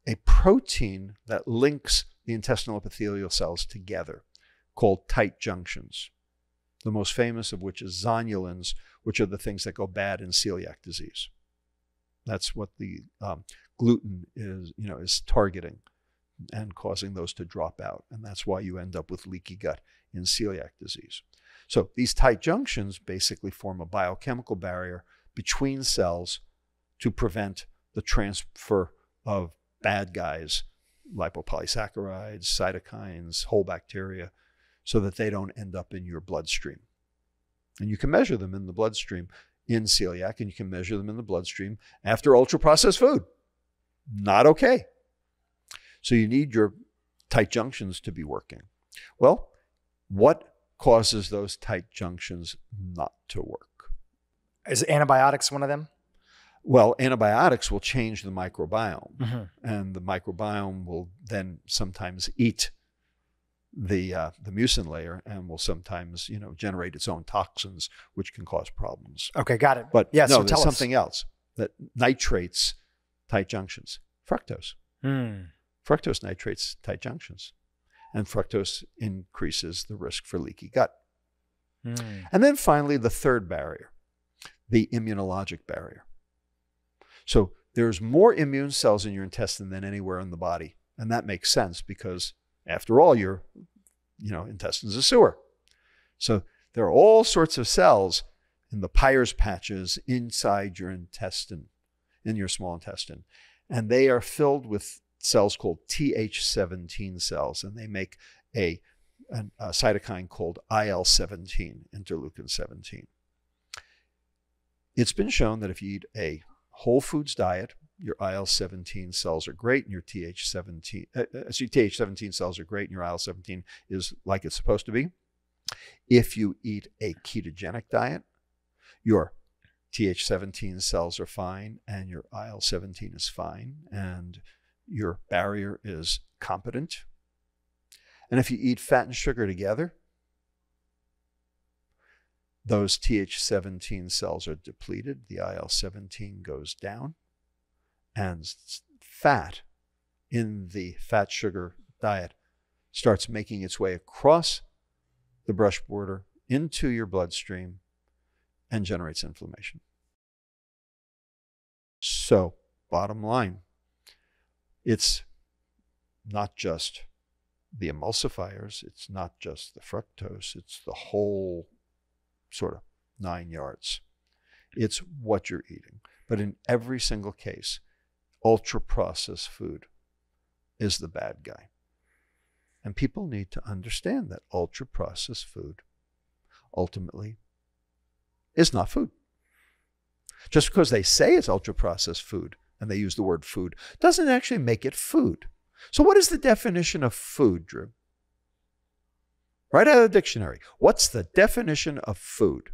a protein that links the intestinal epithelial cells together called tight junctions, the most famous of which is zonulins, which are the things that go bad in celiac disease. That's what the gluten is targeting and causing those to drop out. And that's why you end up with leaky gut in celiac disease. So these tight junctions basically form a biochemical barrier between cells to prevent the transfer of bad guys, lipopolysaccharides, cytokines, whole bacteria, so that they don't end up in your bloodstream. And you can measure them in the bloodstream in celiac, and you can measure them in the bloodstream after ultra-processed food. Not okay. So you need your tight junctions to be working. Well, what causes those tight junctions not to work? Is antibiotics one of them? Well, antibiotics will change the microbiome, Mm-hmm. and the microbiome will then sometimes eat the mucin layer and will sometimes, generate its own toxins, which can cause problems. Okay, got it. But yeah, no, so there's something else that nitrates tight junctions. Fructose. Fructose nitrates tight junctions, and fructose increases the risk for leaky gut. And then finally, the third barrier, the immunologic barrier. So there's more immune cells in your intestine than anywhere in the body. And that makes sense because, after all, your intestine's a sewer. So there are all sorts of cells in the Peyer's patches inside your intestine, in your small intestine. And they are filled with cells called Th17 cells. And they make a cytokine called IL-17, interleukin 17. It's been shown that if you eat a whole foods diet, your IL-17 cells are great, and your Th17 cells are great, and your IL-17 is like it's supposed to be. If you eat a ketogenic diet, your Th17 cells are fine, and your IL-17 is fine, and your barrier is competent. And if you eat fat and sugar together, those Th17 cells are depleted, the IL-17 goes down, and fat in the fat sugar diet starts making its way across the brush border into your bloodstream and generates inflammation. So, bottom line, it's not just the emulsifiers, it's not just the fructose, it's the whole sort of 9 yards. It's what you're eating. But in every single case, ultra-processed food is the bad guy. And people need to understand that ultra-processed food ultimately is not food. Just because they say it's ultra-processed food and they use the word food doesn't actually make it food. So what is the definition of food, Drew? Right out of the dictionary. What's the definition of food?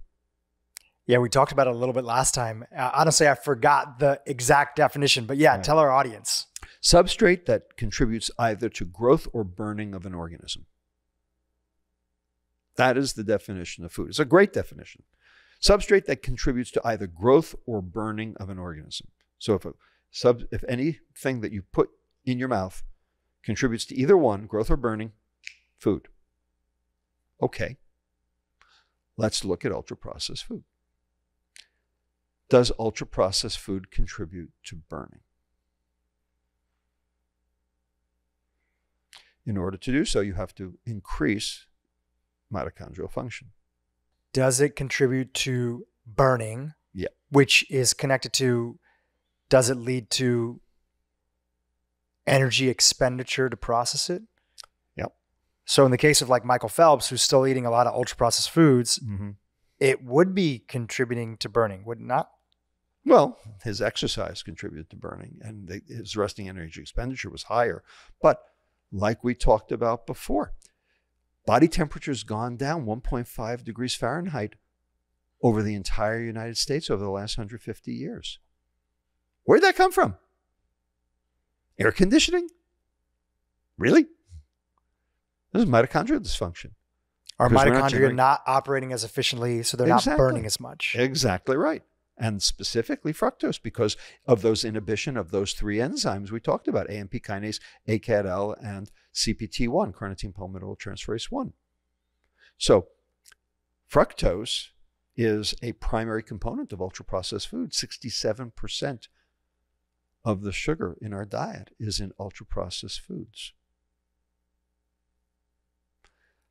Yeah, we talked about it a little bit last time. Honestly, I forgot the exact definition, but yeah, right. Tell our audience. Substrate that contributes either to growth or burning of an organism. That is the definition of food. It's a great definition. Substrate that contributes to either growth or burning of an organism. So if anything that you put in your mouth contributes to either one, growth or burning, food. Okay, let's look at ultra-processed food. Does ultra-processed food contribute to burning? In order to do so, you have to increase mitochondrial function. Does it contribute to burning? Yeah. Which is connected to, does it lead to energy expenditure to process it? Yep. So in the case of like Michael Phelps, who's still eating a lot of ultra-processed foods, it would be contributing to burning, would it not? Well, his exercise contributed to burning, and his resting energy expenditure was higher. But like we talked about before, body temperature's gone down 1.5 degrees Fahrenheit over the entire United States over the last 150 years. Where'd that come from? Air conditioning? Really? This is mitochondrial dysfunction. Our mitochondria are not operating as efficiently, so they're not burning as much. Exactly right. And specifically fructose, because of those inhibition of those three enzymes we talked about, AMP kinase, ACAD-L, and CPT1, carnitine palmitoyltransferase 1. So fructose is a primary component of ultra-processed food. 67% of the sugar in our diet is in ultra-processed foods.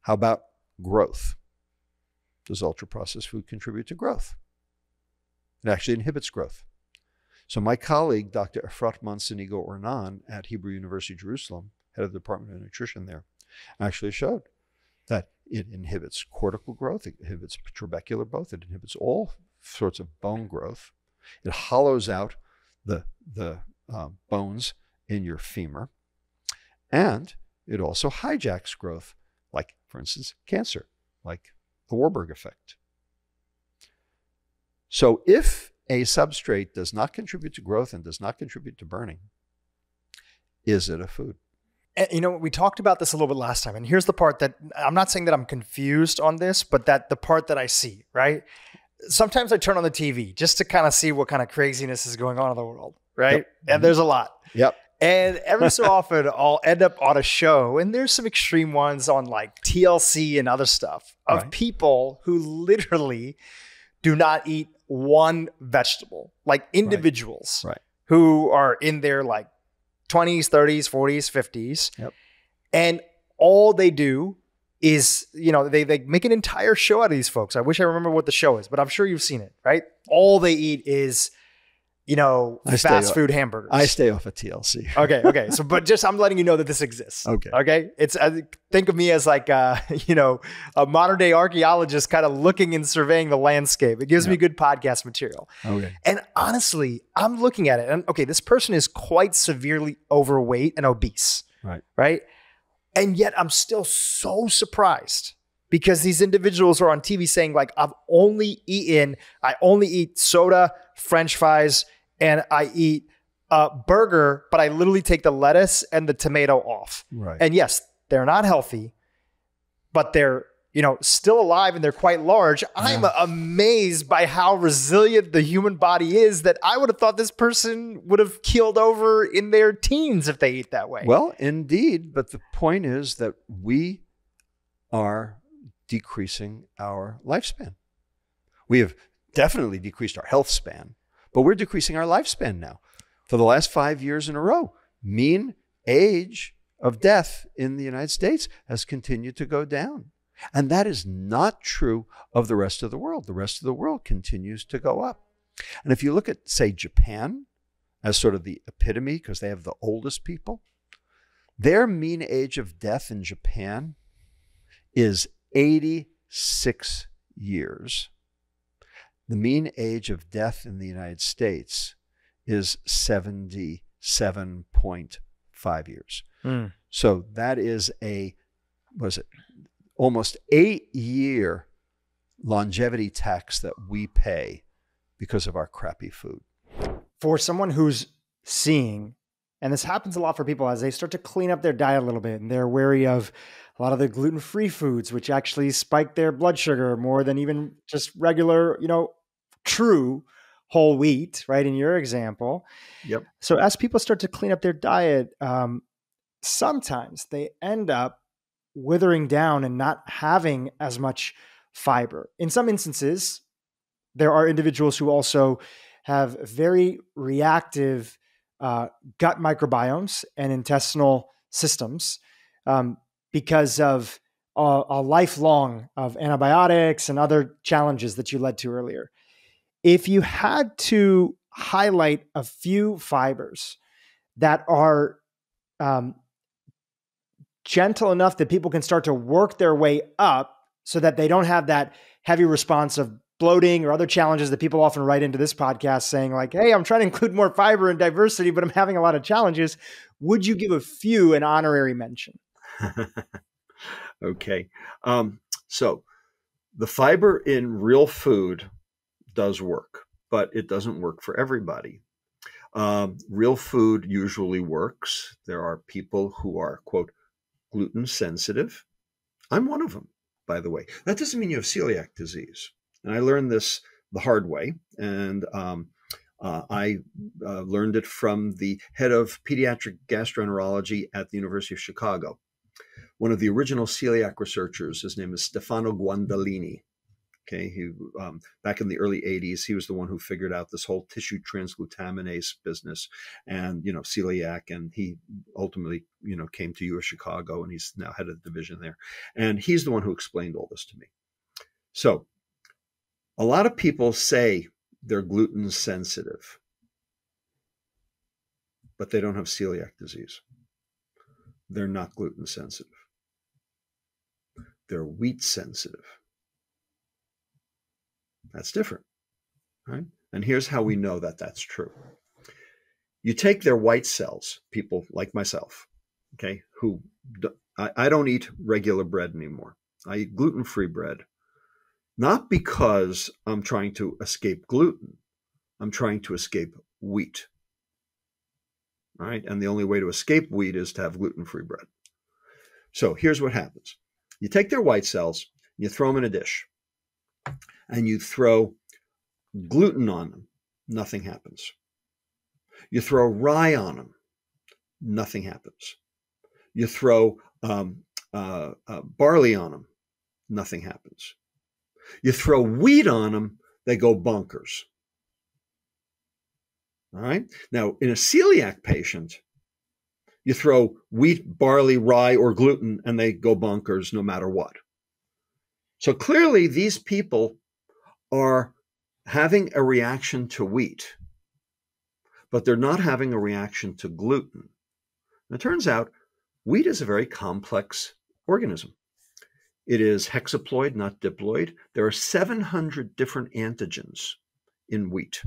How about growth? Does ultra-processed food contribute to growth? It actually inhibits growth. So my colleague, Dr. Efrat Monsonigo Ornan at Hebrew University, Jerusalem, head of the Department of Nutrition there, actually showed that it inhibits cortical growth, it inhibits trabecular growth, it inhibits all sorts of bone growth. It hollows out the bones in your femur, and it also hijacks growth, like, for instance, cancer, like the Warburg effect. So if a substrate does not contribute to growth and does not contribute to burning, is it a food? And, you know, we talked about this a little bit last time, and here's the part that I'm not saying that I'm confused on this, but that the part that I see, right? Sometimes I turn on the TV just to kind of see what kind of craziness is going on in the world, right? Yep. And there's a lot. Yep. And every so often I'll end up on a show, and there's some extreme ones on like TLC and other stuff of people who literally do not eat one vegetable, like individuals who are in their like 20s, 30s, 40s, 50s. Yep. And all they do is, you know, they make an entire show out of these folks. I wish I remember what the show is, but I'm sure you've seen it, right? All they eat is, you know, fast food hamburgers. I stay off of TLC. Okay. So, but just, I'm letting you know that this exists. Okay. It's, think of me as like, you know, a modern day archaeologist kind of looking and surveying the landscape. It gives me good podcast material. Okay. And honestly, I'm looking at it and okay, this person is quite severely overweight and obese. Right. And yet I'm still so surprised because these individuals are on TV saying like, I only eat soda, French fries, and I eat a burger, but I literally take the lettuce and the tomato off. Right. And yes, they're not healthy, but they're, you know, still alive and they're quite large. I'm amazed by how resilient the human body is that I would have thought this person would have keeled over in their teens if they eat that way. Well, indeed. But the point is that we are decreasing our lifespan. We have definitely decreased our health span, but we're decreasing our lifespan now. For the last 5 years in a row, mean age of death in the United States has continued to go down. And that is not true of the rest of the world. The rest of the world continues to go up. And if you look at, say, Japan as sort of the epitome, because they have the oldest people, their mean age of death in Japan is 86 years. The mean age of death in the United States is 77.5 years. So that is almost 8-year longevity tax that we pay because of our crappy food. For someone who's seeing, and this happens a lot for people as they start to clean up their diet a little bit and they're wary of a lot of the gluten-free foods, which actually spike their blood sugar more than even just regular, you know, true whole wheat, right? In your example. Yep. So as people start to clean up their diet, sometimes they end up withering down and not having as much fiber. In some instances, there are individuals who also have very reactive gut microbiomes and intestinal systems because of a lifelong of antibiotics and other challenges that you led to earlier. If you had to highlight a few fibers that are gentle enough that people can start to work their way up so that they don't have that heavy response of bloating or other challenges that people often write into this podcast saying like, hey, I'm trying to include more fiber and diversity, but I'm having a lot of challenges. Would you give a few an honorary mention? Okay. So the fiber in real food does work, but it doesn't work for everybody. Real food usually works. There are people who are, quote, gluten sensitive. I'm one of them, by the way. That doesn't mean you have celiac disease. And I learned this the hard way. And I learned it from the head of pediatric gastroenterology at the University of Chicago. One of the original celiac researchers, his name is Stefano Guandolini. Okay, he back in the early 80s, he was the one who figured out this whole tissue transglutaminase business and, celiac. And he ultimately, came to U of Chicago, and he's now head of the division there. And he's the one who explained all this to me. So a lot of people say they're gluten sensitive, but they don't have celiac disease. They're not gluten sensitive. They're wheat sensitive. That's different, right? And here's how we know that that's true. You take their white cells, people like myself, okay, who I don't eat regular bread anymore. I eat gluten-free bread, not because I'm trying to escape gluten. I'm trying to escape wheat, all right? And the only way to escape wheat is to have gluten-free bread. So here's what happens. You take their white cells, you throw them in a dish, and you throw gluten on them, nothing happens. You throw rye on them, nothing happens. You throw barley on them, nothing happens. You throw wheat on them, they go bonkers. All right? Now, in a celiac patient, you throw wheat, barley, rye, or gluten, and they go bonkers no matter what. So clearly, these people are having a reaction to wheat, but they're not having a reaction to gluten. And it turns out wheat is a very complex organism. It is hexaploid, not diploid. There are 700 different antigens in wheat.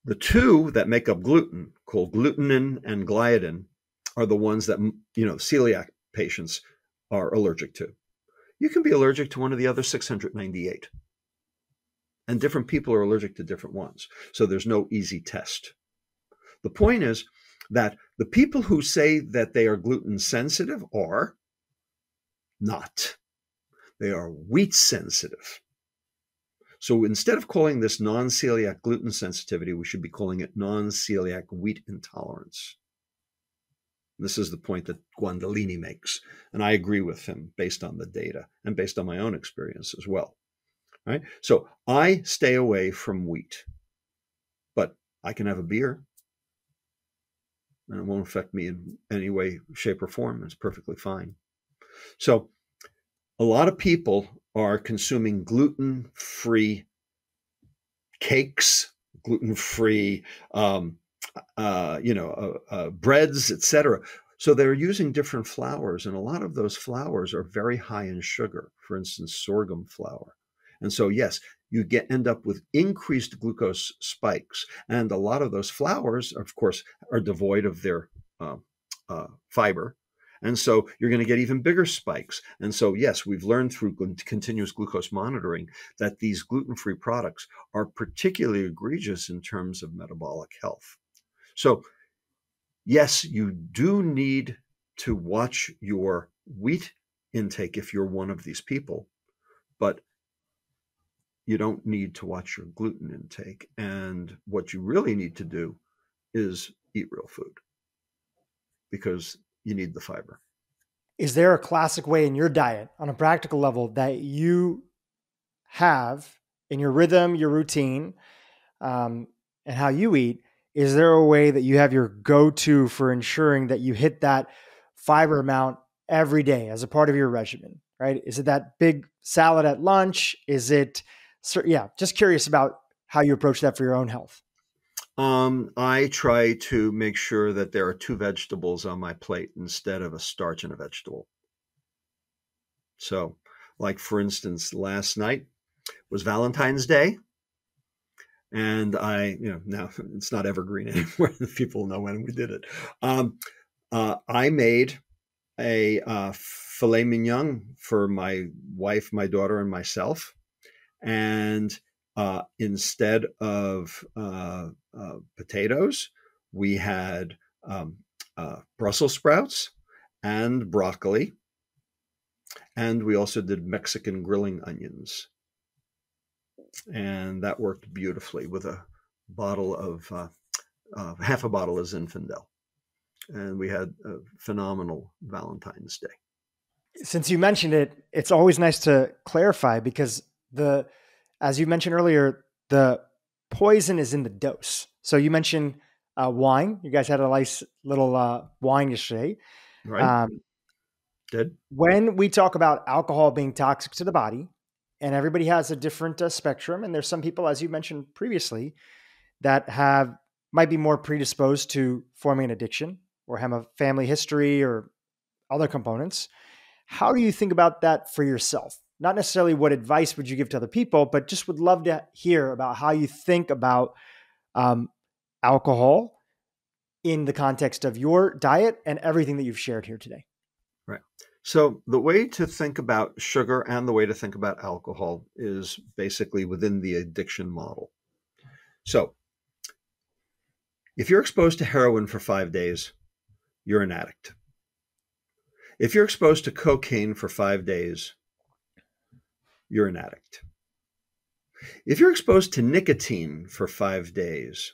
The two that make up gluten, called glutenin and gliadin, are the ones that, celiac patients are allergic to. You can be allergic to one of the other 698. And different people are allergic to different ones. So there's no easy test. The point is that the people who say that they are gluten sensitive are not. They are wheat sensitive. So instead of calling this non-celiac gluten sensitivity, we should be calling it non-celiac wheat intolerance. This is the point that Guandolini makes. And I agree with him based on the data and based on my own experience as well. Right? So I stay away from wheat, but I can have a beer and it won't affect me in any way, shape, or form. It's perfectly fine. So a lot of people are consuming gluten-free cakes, gluten-free breads, etc. So they're using different flours, and a lot of those flours are very high in sugar. For instance, sorghum flour. And so, yes, you end up with increased glucose spikes. And a lot of those flours, of course, are devoid of their fiber. And so you're going to get even bigger spikes. And so, yes, we've learned through continuous glucose monitoring that these gluten-free products are particularly egregious in terms of metabolic health. So, yes, you do need to watch your wheat intake if you're one of these people, but you don't need to watch your gluten intake. And what you really need to do is eat real food because you need the fiber. Is there a classic way in your diet on a practical level that you have in your rhythm, your routine, and how you eat? Is there a way that you have your go-to for ensuring that you hit that fiber amount every day as a part of your regimen, right? Is it that big salad at lunch? Is it, just curious about how you approach that for your own health. I try to make sure that there are 2 vegetables on my plate instead of a starch and a vegetable. So, like for instance, last night was Valentine's Day. And now it's not evergreen anymore. People know when we did it. I made a filet mignon for my wife, my daughter, and myself. And Instead of potatoes, we had Brussels sprouts and broccoli. And we also did Mexican grilling onions. And that worked beautifully with a bottle of, half a bottle of Zinfandel. And we had a phenomenal Valentine's Day. Since you mentioned it, it's always nice to clarify because as you mentioned earlier, the poison is in the dose. So you mentioned wine. You guys had a nice little wine yesterday. Right. Did. When we talk about alcohol being toxic to the body, and everybody has a different spectrum, and there's some people, as you mentioned previously, that might be more predisposed to forming an addiction or have a family history or other components. How do you think about that for yourself? Not necessarily what advice would you give to other people, but just would love to hear about how you think about alcohol in the context of your diet and everything that you've shared here today. Right. So the way to think about sugar and the way to think about alcohol is basically within the addiction model. So if you're exposed to heroin for 5 days, you're an addict. If you're exposed to cocaine for 5 days, you're an addict. If you're exposed to nicotine for 5 days,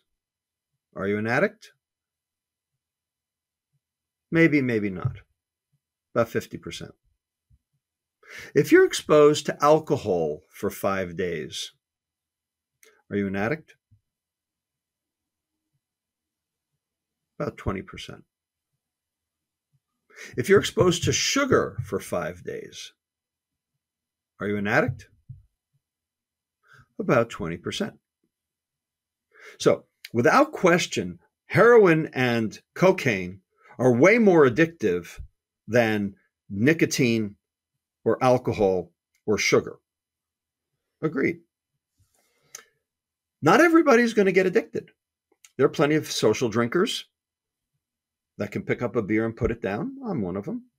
are you an addict? Maybe, maybe not. About 50%. If you're exposed to alcohol for 5 days, are you an addict? About 20%. If you're exposed to sugar for 5 days, are you an addict? About 20%. So, without question, heroin and cocaine are way more addictive than nicotine or alcohol or sugar. Agreed. Not everybody's going to get addicted. There are plenty of social drinkers that can pick up a beer and put it down. I'm one of them.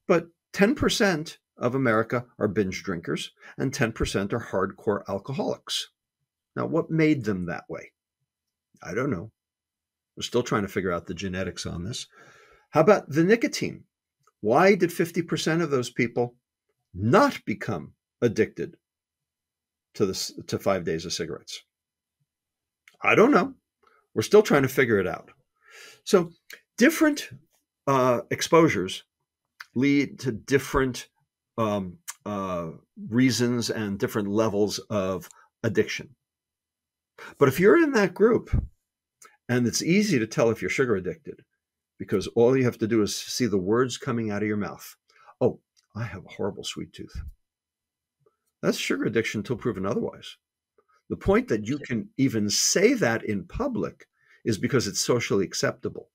But 10% of America are binge drinkers and 10% are hardcore alcoholics. Now, what made them that way? I don't know. We're still trying to figure out the genetics on this. How about the nicotine? Why did 50% of those people not become addicted to 5 days of cigarettes? I don't know. We're still trying to figure it out. So different exposures lead to different reasons and different levels of addiction. But if you're in that group, and it's easy to tell if you're sugar addicted, because all you have to do is see the words coming out of your mouth. Oh, I have a horrible sweet tooth. That's sugar addiction until proven otherwise. The point that you can even say that in public is because it's socially acceptable.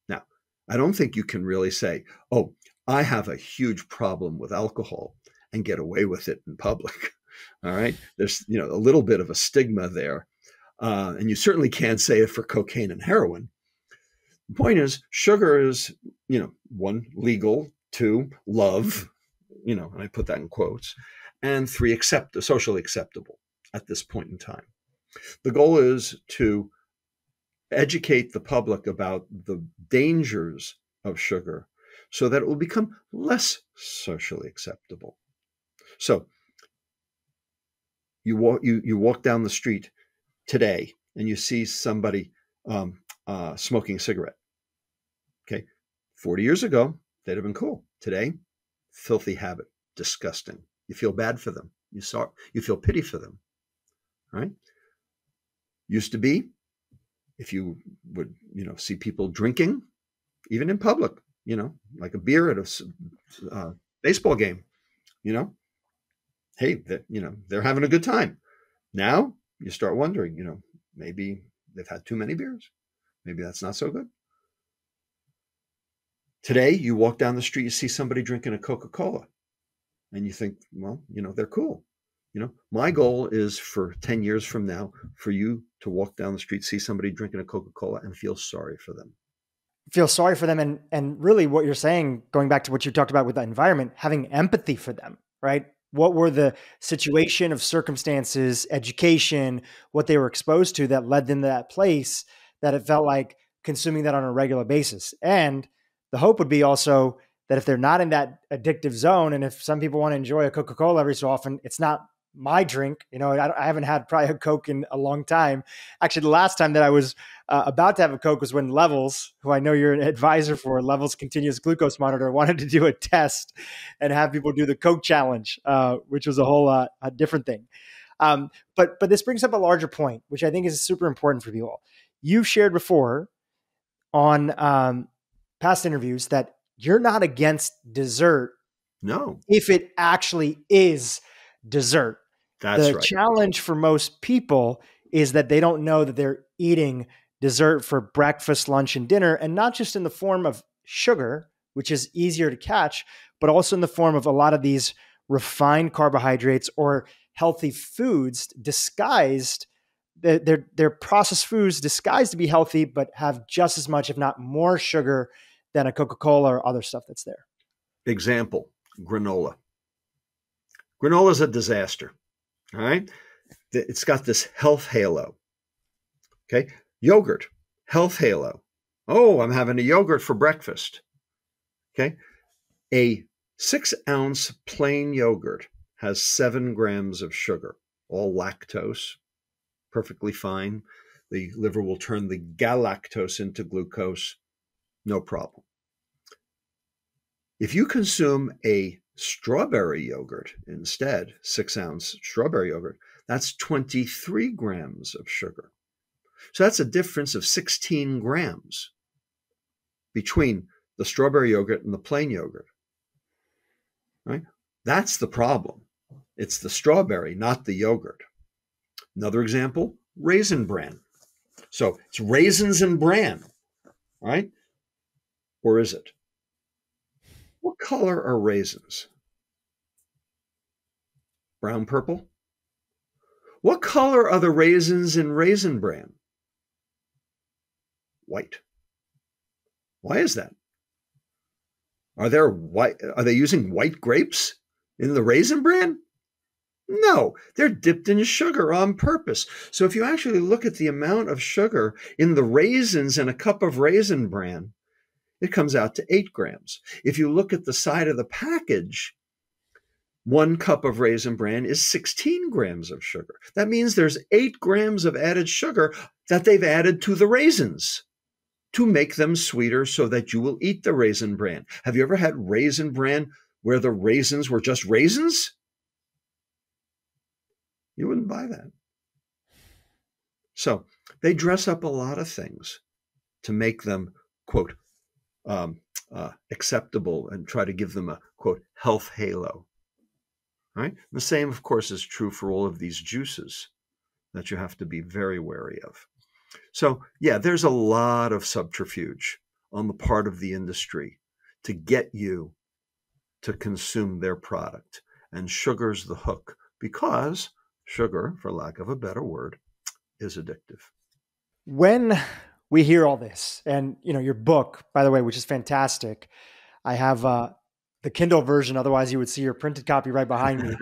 Now, I don't think you can really say, oh, I have a huge problem with alcohol and get away with it in public. All right. There's, a little bit of a stigma there. And you certainly can't say it for cocaine and heroin. The point is, sugar is, 1, legal, 2, love, and I put that in quotes, and 3, socially acceptable at this point in time. The goal is to educate the public about the dangers of sugar so that it will become less socially acceptable. So you walk down the street today and you see somebody smoking a cigarette. Okay, 40 years ago, they'd have been cool. Today, filthy habit, disgusting. You feel bad for them. You feel pity for them, right? Used to be, if you would, see people drinking, even in public, like a beer at a baseball game, hey, they're having a good time. Now you start wondering, maybe they've had too many beers. Maybe that's not so good. Today, you walk down the street, you see somebody drinking a Coca-Cola, and you think, well, they're cool. My goal is for 10 years from now, for you to walk down the street, see somebody drinking a Coca-Cola and feel sorry for them. Feel sorry for them. And really what you're saying, going back to what you talked about with the environment, having empathy for them, right? What were the situation of circumstances, education, what they were exposed to that led them to that place that it felt like consuming that on a regular basis? And the hope would be also that if they're not in that addictive zone, and if some people want to enjoy a Coca-Cola every so often, it's not my drink. I haven't had probably a Coke in a long time. Actually, the last time that I was about to have a Coke was when Levels, who I know you're an advisor for, Levels Continuous Glucose Monitor, wanted to do a test and have people do the Coke challenge, which was a whole a different thing. But this brings up a larger point, which I think is super important for people. You've shared before on past interviews that you're not against dessert. No. If it actually is dessert. That's the right. challenge for most people is that they don't know that they're eating dessert for breakfast, lunch, and dinner, and not just in the form of sugar, which is easier to catch, but also in the form of a lot of these refined carbohydrates or healthy foods disguised. They're processed foods disguised to be healthy, but have just as much, if not more, sugar than a Coca-Cola or other stuff that's there. Example, granola. Granola is a disaster. All right. It's got this health halo. Okay. Yogurt, health halo. Oh, I'm having a yogurt for breakfast. Okay. A 6-ounce plain yogurt has 7 grams of sugar, all lactose, perfectly fine. The liver will turn the galactose into glucose, no problem. If you consume a strawberry yogurt instead, 6-ounce strawberry yogurt, that's 23 grams of sugar. So that's a difference of 16 grams between the strawberry yogurt and the plain yogurt. Right? That's the problem. It's the strawberry, not the yogurt. Another example, Raisin Bran. So it's raisins and bran, right? Or is it? What color are raisins? Brown, purple? What color are the raisins in Raisin Bran? White. Why is that? Are they using white grapes in the Raisin Bran? No, they're dipped in sugar on purpose. So if you actually look at the amount of sugar in the raisins in a cup of Raisin Bran, it comes out to 8 grams. If you look at the side of the package, 1 cup of Raisin Bran is 16 grams of sugar. That means there's 8 grams of added sugar that they've added to the raisins to make them sweeter so that you will eat the Raisin Bran. Have you ever had Raisin Bran where the raisins were just raisins? You wouldn't buy that. So they dress up a lot of things to make them, quote, acceptable and try to give them a, quote, health halo. Right? The same, of course, is true for all of these juices that you have to be very wary of. So, yeah, there's a lot of subterfuge on the part of the industry to get you to consume their product. And sugar's the hook because sugar, for lack of a better word, is addictive. When we hear all this, and your book, by the way, which is fantastic, I have the Kindle version. Otherwise, you would see your printed copy right behind me.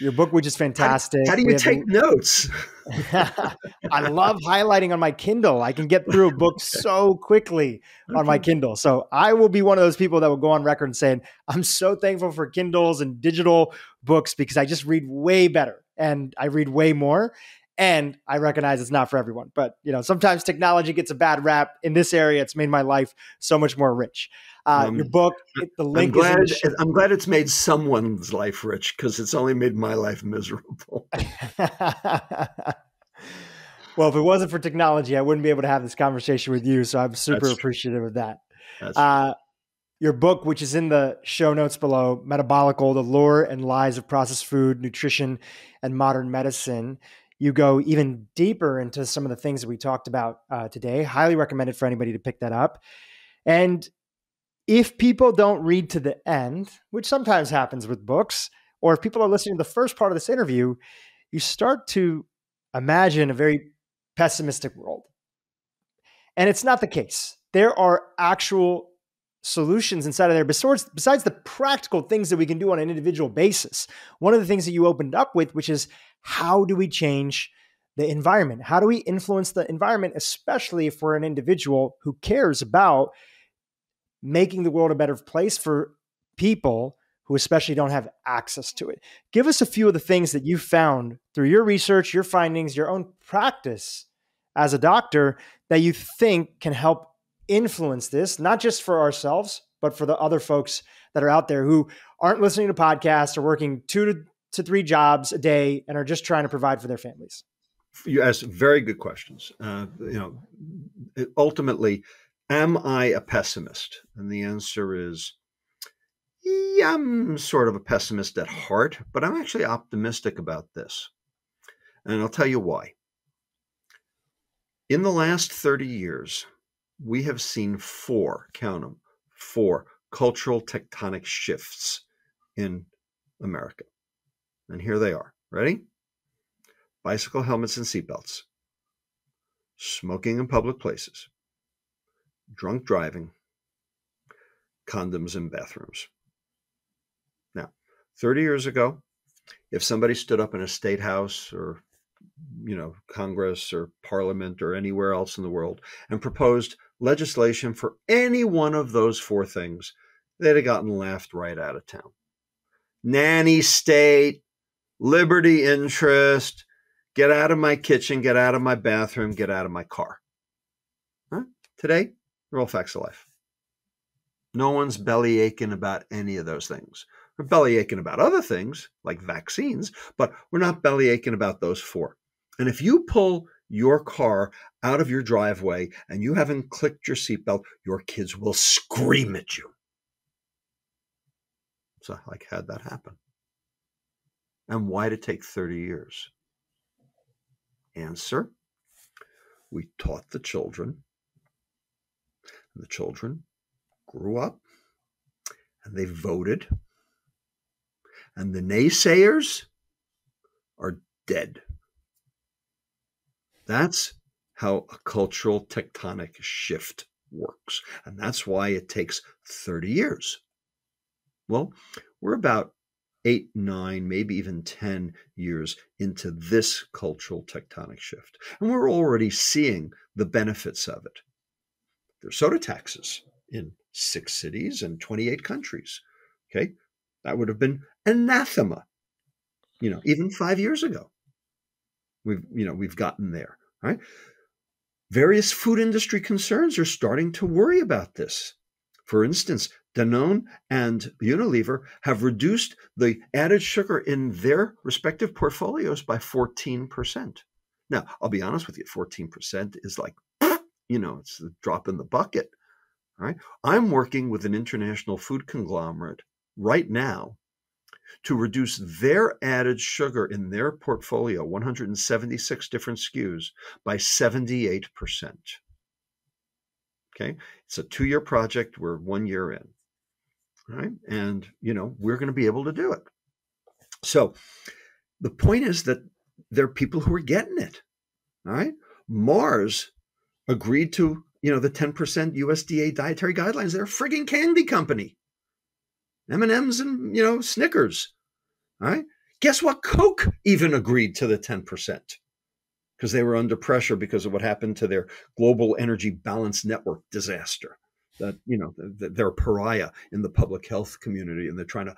Your book, which is fantastic. How do you take notes? I love highlighting on my Kindle. I can get through a book so quickly on my Kindle. So I will be one of those people that will go on record and saying, I'm so thankful for Kindles and digital books because I just read way better and I read way more. And I recognize it's not for everyone, but sometimes technology gets a bad rap. In this area, it's made my life so much more rich. Your book, the link I'm glad it's made someone's life rich because it's only made my life miserable. Well, if it wasn't for technology, I wouldn't be able to have this conversation with you. So I'm super appreciative of that. Your book, which is in the show notes below, Metabolical, The Lure and Lies of Processed Food, Nutrition, and Modern Medicine. You go even deeper into some of the things that we talked about today. Highly recommended for anybody to pick that up. And if people don't read to the end, which sometimes happens with books, or if people are listening to the first part of this interview, you start to imagine a very pessimistic world. And it's not the case. There are actual solutions inside of there besides the practical things that we can do on an individual basis. One of the things that you opened up with, which is how do we change the environment? How do we influence the environment, especially for an individual who cares about making the world a better place for people who especially don't have access to it? Give us a few of the things that you found through your research, your findings, your own practice as a doctor that you think can help influence this, not just for ourselves, but for the other folks that are out there who aren't listening to podcasts or working 2 to 3 jobs a day and are just trying to provide for their families. You asked very good questions. Ultimately, am I a pessimist? And the answer is, yeah, I'm sort of a pessimist at heart, but I'm actually optimistic about this. And I'll tell you why. In the last 30 years, we have seen 4, count them, 4 cultural tectonic shifts in America. And here they are. Ready? Bicycle helmets and seatbelts, smoking in public places, drunk driving, condoms in bathrooms. Now, 30 years ago, if somebody stood up in a state house or Congress or Parliament or anywhere else in the world and proposed legislation for any one of those 4 things, they'd have gotten laughed right out of town. Nanny state, liberty interest, get out of my kitchen, get out of my bathroom, get out of my car. Huh? Today, they're all facts of life. No one's belly aching about any of those things. We're belly aching about other things like vaccines, but we're not belly aching about those 4. And if you pull your car out of your driveway and you haven't clicked your seatbelt, your kids will scream at you. So I had that happen. And why did it take 30 years? Answer, we taught the children, and the children grew up, and they voted, and the naysayers are dead. That's how a cultural tectonic shift works, and that's why it takes 30 years. Well, we're about 8, 9, maybe even 10 years into this cultural tectonic shift. And we're already seeing the benefits of it. There's soda taxes in 6 cities and 28 countries. Okay. That would have been anathema, even 5 years ago. We've gotten there. Right? Various food industry concerns are starting to worry about this. For instance, Danone and Unilever have reduced the added sugar in their respective portfolios by 14%. Now, I'll be honest with you, 14% is like, it's a drop in the bucket. All right? I'm working with an international food conglomerate right now to reduce their added sugar in their portfolio, 176 different SKUs, by 78%. Okay, it's a 2-year project. We're 1 year in, right? And, we're going to be able to do it. So the point is that there are people who are getting it, all right? Mars agreed to, the 10% USDA dietary guidelines. They're a frigging candy company. M&Ms and, Snickers, all right? Guess what? Coke even agreed to the 10%. Because they were under pressure because of what happened to their global energy balance network disaster. That, they're a pariah in the public health community, and they're trying to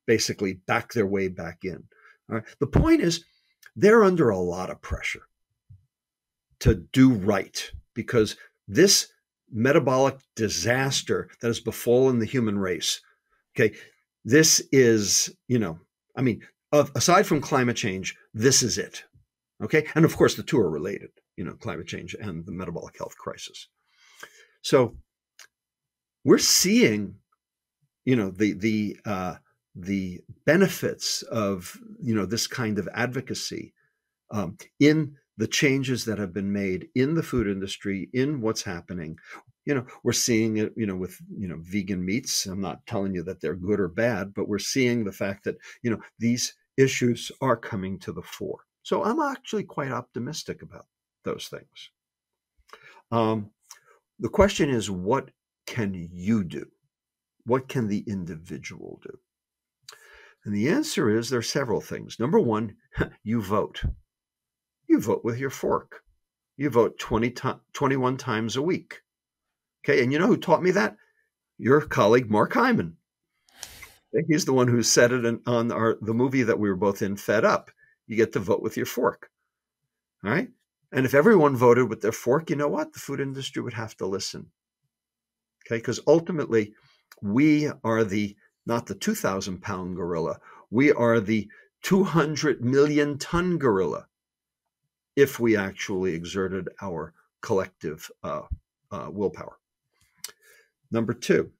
basically back their way back in. All right. The point is, they're under a lot of pressure to do right, because this metabolic disaster that has befallen the human race, okay, this is, aside from climate change, this is it. Okay. And of course, the 2 are related, climate change and the metabolic health crisis. So we're seeing, the benefits of, this kind of advocacy in the changes that have been made in the food industry, in what's happening. We're seeing it, with, vegan meats. I'm not telling you that they're good or bad, but we're seeing the fact that, these issues are coming to the fore. So I'm actually quite optimistic about those things. The question is, what can you do? What can the individual do? And the answer is there are several things. Number one, you vote. You vote with your fork. You vote 21 times a week. Okay, and you know who taught me that? Your colleague, Mark Hyman. He's the one who said it on the movie that we were both in, Fed Up. You get to vote with your fork. All right? And if everyone voted with their fork, you know what? The food industry would have to listen. Okay, because ultimately, we are not the 2,000-pound gorilla. We are the 200 million ton gorilla if we actually exerted our collective willpower. Number two,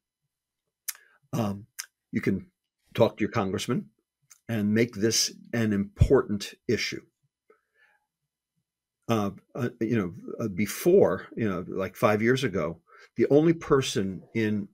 you can talk to your congressman and make this an important issue. Before, like 5 years ago, the only person in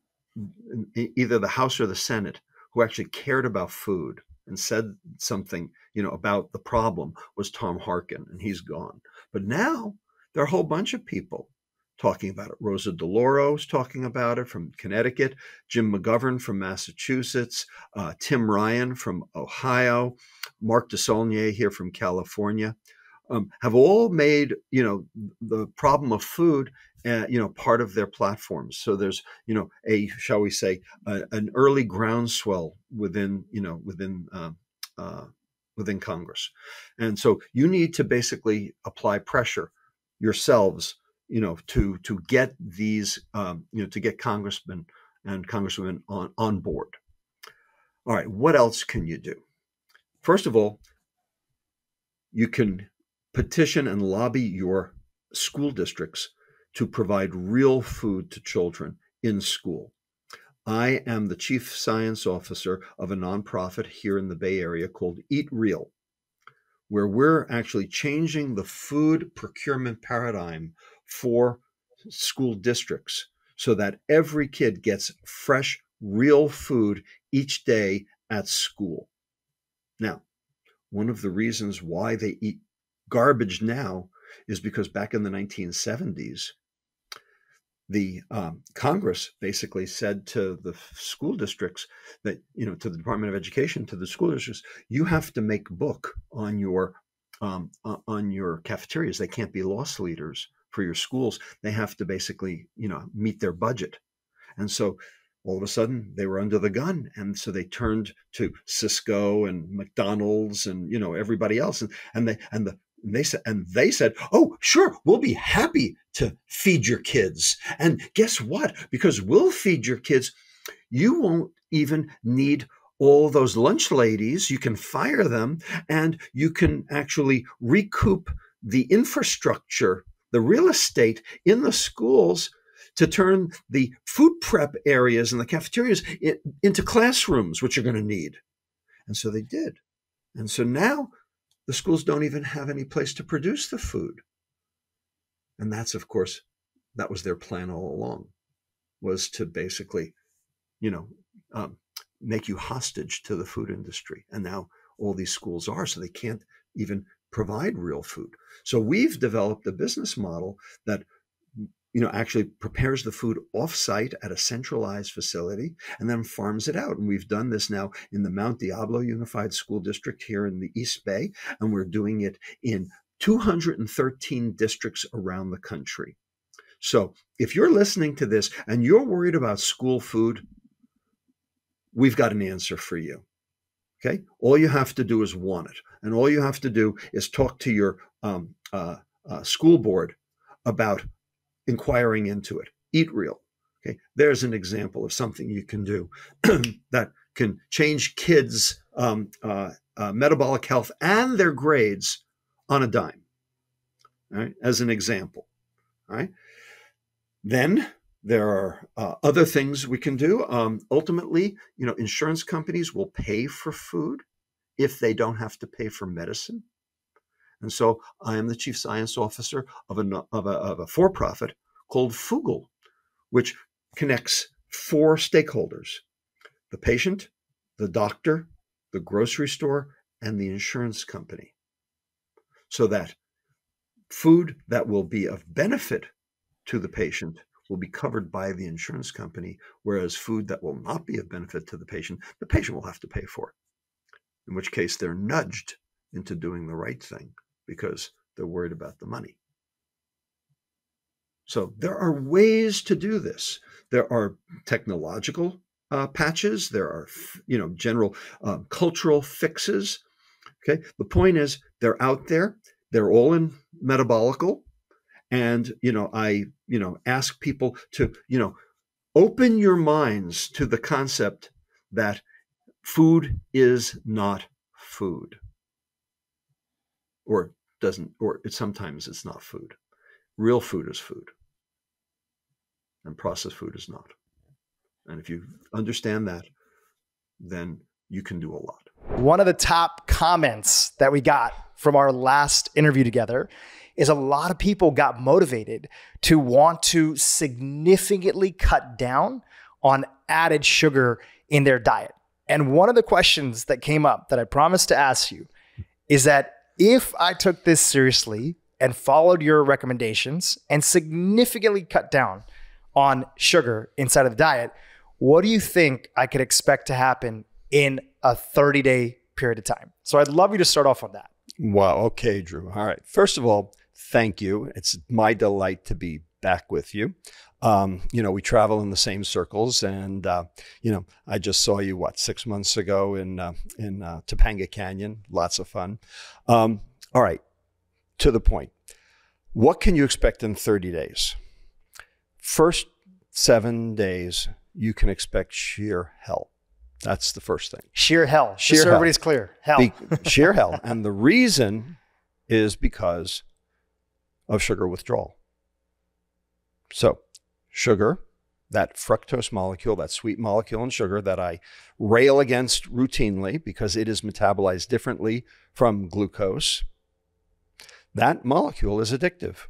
either the House or the Senate who actually cared about food and said something, about the problem was Tom Harkin, and he's gone. But now there are a whole bunch of people talking about it. Rosa DeLauro's talking about it from Connecticut, Jim McGovern from Massachusetts, Tim Ryan from Ohio, Mark DeSaulnier here from California. Have all made, the problem of food, part of their platforms. So there's, shall we say, an early groundswell within Congress. And so you need to basically apply pressure yourselves, to get these, to get congressmen and congresswomen on board. All right, what else can you do? First of all, you can petition and lobby your school districts to provide real food to children in school. I am the chief science officer of a nonprofit here in the Bay Area called Eat Real, where we're actually changing the food procurement paradigm for school districts so that every kid gets fresh, real food each day at school. Now, one of the reasons why they eat garbage now is because back in the 1970s, the Congress basically said to the school districts that, to the Department of Education, to the school districts, you have to make book on your cafeterias. They can't be loss leaders for your schools. They have to basically, meet their budget. And so all of a sudden they were under the gun. And so they turned to Cisco and McDonald's and, everybody else. And they said, oh, sure, we'll be happy to feed your kids. And guess what? Because we'll feed your kids, you won't even need all those lunch ladies. You can fire them, and you can actually recoup the infrastructure, the real estate in the schools to turn the food prep areas and the cafeterias into classrooms, which you're going to need. And so they did. And so now the schools don't even have any place to produce the food. And that's, of course, that was their plan all along, was to basically, make you hostage to the food industry. And now all these schools are, so they can't even provide real food. So we've developed a business model that actually prepares the food off-site at a centralized facility and then farms it out. And we've done this now in the Mount Diablo Unified School District here in the East Bay, and we're doing it in 213 districts around the country. So if you're listening to this and you're worried about school food, we've got an answer for you. Okay? All you have to do is want it. And all you have to do is talk to your school board about inquiring into it. Eat Real. Okay, there's an example of something you can do that can change kids' metabolic health and their grades on a dime. All right, as an example. All right. Then there are other things we can do. Ultimately, insurance companies will pay for food if they don't have to pay for medicine. And so I am the chief science officer of a for-profit called Fugal, which connects 4 stakeholders: the patient, the doctor, the grocery store, and the insurance company, so that food that will be of benefit to the patient will be covered by the insurance company, whereas food that will not be of benefit to the patient will have to pay for, in which case they're nudged into doing the right thing because they're worried about the money. So there are ways to do this. There are technological patches. There are, general cultural fixes. Okay. The point is they're out there. They're all in Metabolical. And, I ask people to, open your minds to the concept that food is not food. Or sometimes it's not food. Real food is food. And processed food is not. And if you understand that, then you can do a lot. One of the top comments that we got from our last interview together is a lot of people got motivated to want to significantly cut down on added sugar in their diet. And one of the questions that came up that I promised to ask you is that if I took this seriously and followed your recommendations and significantly cut down on sugar inside of the diet, what do you think I could expect to happen in a 30-day period of time? So I'd love you to start off on that. Wow. Okay, Drew. All right. First of all, thank you. It's my delight to be back with you. We travel in the same circles, and I just saw you 6 months ago in Topanga Canyon. Lots of fun. All right. To the point. What can you expect in 30 days? First 7 days, you can expect sheer hell. That's the first thing. Sheer hell. Just so everybody's clear. Hell. Sheer hell. And the reason is because of sugar withdrawal. So sugar, that fructose molecule, that sweet molecule in sugar that I rail against routinely because it is metabolized differently from glucose, that molecule is addictive.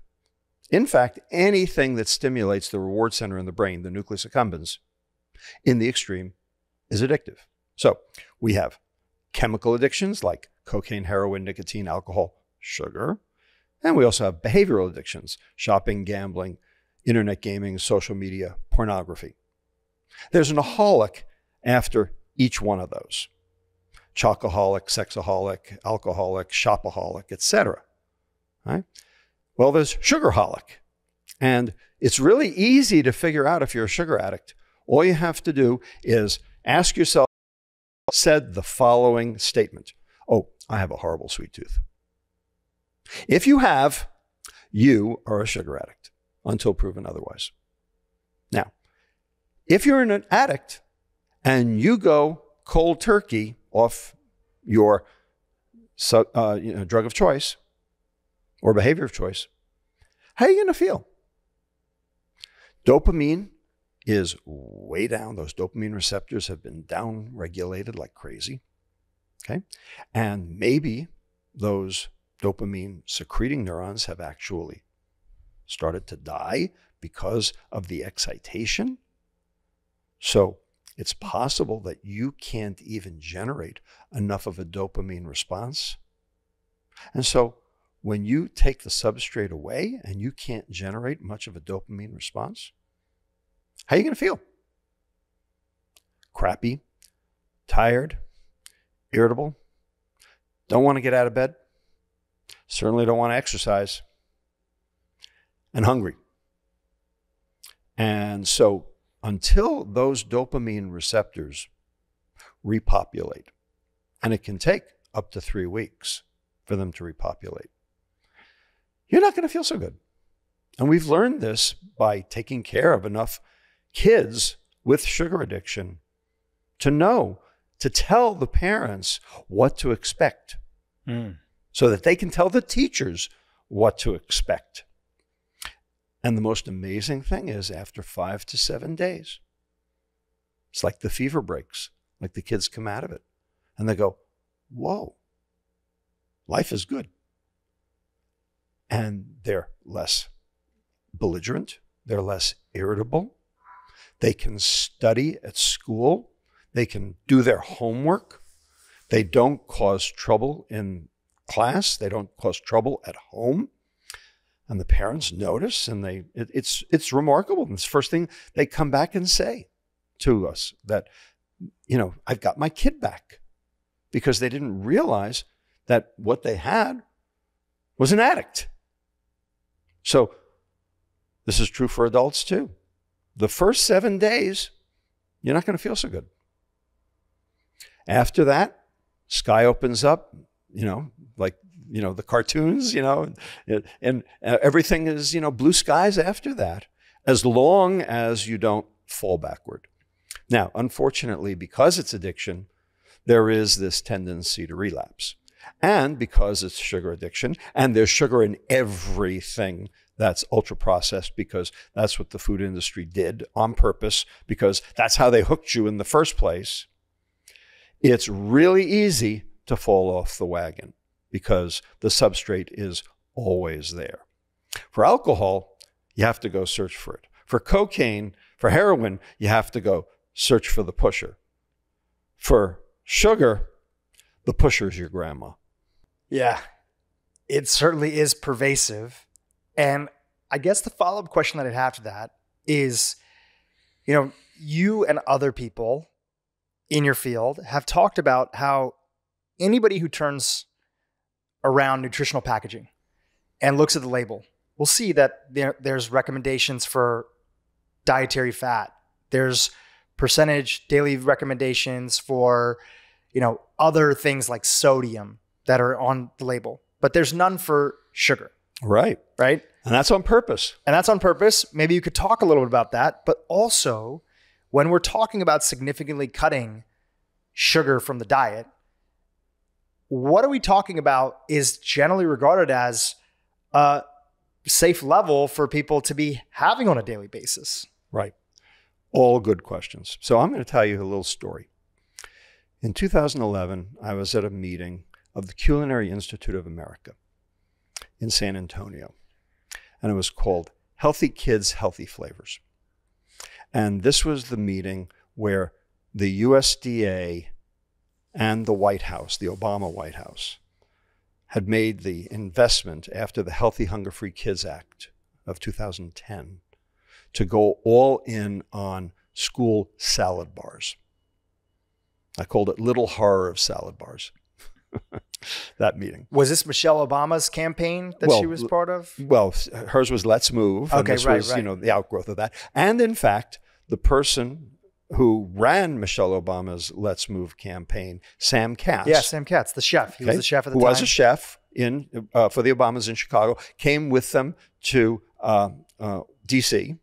In fact, anything that stimulates the reward center in the brain, the nucleus accumbens, in the extreme, is addictive. So we have chemical addictions like cocaine, heroin, nicotine, alcohol, sugar. And we also have behavioral addictions, shopping, gambling, internet gaming, social media, pornography. There's an aholic after each one of those. Chocoholic, sexaholic, alcoholic, shopaholic, etc. Right? Well, there's sugarholic. And it's really easy to figure out if you're a sugar addict. All you have to do is ask yourself, said the following statement. Oh, I have a horrible sweet tooth. If you have, you are a sugar addict until proven otherwise. Now, if you're an addict and you go cold turkey off your drug of choice or behavior of choice, how are you going to feel? Dopamine is way down. Those dopamine receptors have been down-regulated like crazy. Okay? And maybe those dopamine secreting neurons have actually started to die because of the excitation. So it's possible that you can't even generate enough of a dopamine response. And so when you take the substrate away and you can't generate much of a dopamine response, how are you going to feel? Crappy, tired, irritable, don't want to get out of bed, certainly don't want to exercise, and hungry. And so until those dopamine receptors repopulate, and it can take up to 3 weeks for them to repopulate, you're not going to feel so good. And we've learned this by taking care of enough kids with sugar addiction to know, to tell the parents what to expect so that they can tell the teachers what to expect. And the most amazing thing is after 5 to 7 days, it's like the fever breaks, like the kids come out of it and they go, whoa, life is good. And they're less belligerent. They're less irritable. They can study at school. They can do their homework. They don't cause trouble in class. They don't cause trouble at home. And the parents notice, and it's remarkable. And it's the first thing they come back and say to us, that, I've got my kid back, because they didn't realize that what they had was an addict. So this is true for adults too. The first 7 days, you're not going to feel so good. After that, sky opens up, like, the cartoons, and everything is, blue skies after that, as long as you don't fall backward. Now, unfortunately, because it's addiction, there is this tendency to relapse. And because it's sugar addiction, and there's sugar in everything that's ultra processed, because that's what the food industry did on purpose, because that's how they hooked you in the first place, it's really easy to fall off the wagon because the substrate is always there. For alcohol, you have to go search for it. For cocaine, for heroin, you have to go search for the pusher. For sugar, the pusher's your grandma. Yeah, it certainly is pervasive. And I guess the follow-up question that I'd have to that is, you and other people in your field have talked about how anybody who turns around nutritional packaging and looks at the label will see that there's recommendations for dietary fat. There's percentage daily recommendations for, other things like sodium that are on the label, but there's none for sugar. Right. Right. And that's on purpose. Maybe you could talk a little bit about that, but also when we're talking about significantly cutting sugar from the diet, what are we talking about is generally regarded as a safe level for people to be having on a daily basis? Right. All good questions. So I'm going to tell you a little story. In 2011, I was at a meeting of the Culinary Institute of America in San Antonio, and it was called Healthy Kids, Healthy Flavors. And this was the meeting where the USDA and the White House, the Obama White House, had made the investment after the Healthy Hunger-Free Kids Act of 2010 to go all in on school salad bars. I called it Little Horror of Salad Bars. That meeting. Was this Michelle Obama's campaign that she was part of? Well, hers was Let's Move. Okay, and this was, the outgrowth of that. And in fact, the person who ran Michelle Obama's Let's Move campaign, Sam Katz. Yeah, Sam Katz, the chef. He was the chef at the time. Who was a chef for the Obamas in Chicago, came with them to D.C.,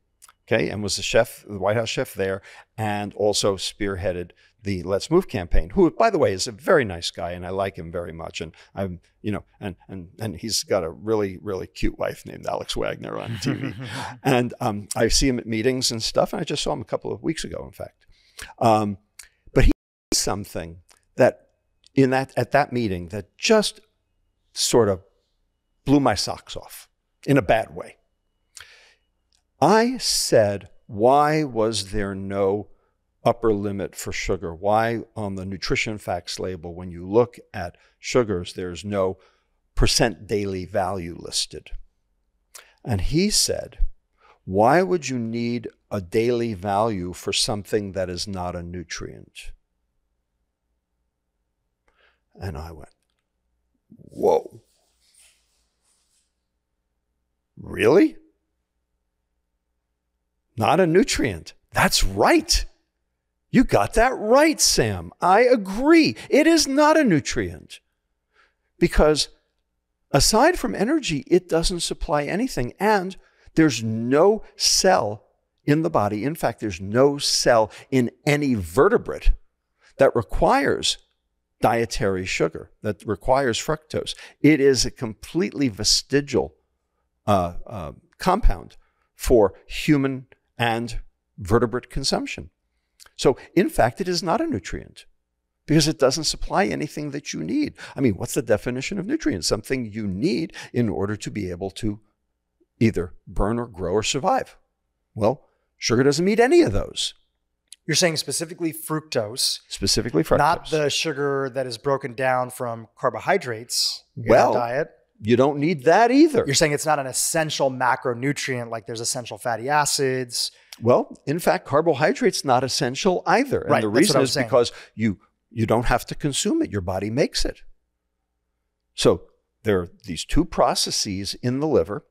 and was the White House chef there, and also spearheaded the Let's Move campaign, who, by the way, is a very nice guy, and I like him very much. And I'm, and he's got a really, really cute wife named Alex Wagner on TV. And I see him at meetings and stuff, and I just saw him a couple of weeks ago, in fact. But he did something that at that meeting that just sort of blew my socks off in a bad way. I said, why was there no upper limit for sugar? Why on the nutrition facts label, when you look at sugars, there's no percent daily value listed? And he said, why would you need a daily value for something that is not a nutrient? And I went, whoa. Really? Not a nutrient. That's right. You got that right, Sam. I agree. It is not a nutrient. Because aside from energy, it doesn't supply anything. And there's no cell in the body. In fact, there's no cell in any vertebrate that requires dietary sugar, that requires fructose. It is a completely vestigial compound for human and vertebrate consumption. So, in fact, it is not a nutrient because it doesn't supply anything that you need. I mean, what's the definition of nutrient? Something you need in order to be able to either burn or grow or survive. Well, sugar doesn't meet any of those. You're saying specifically fructose. Specifically fructose. Not the sugar that is broken down from carbohydrates in the diet. you don't need that either. You're saying it's not an essential macronutrient like there's essential fatty acids. Well, in fact, carbohydrate's not essential either. And Right, the that's what reason I was is saying. because you don't have to consume it. Your body makes it. So there are these two processes in the liver,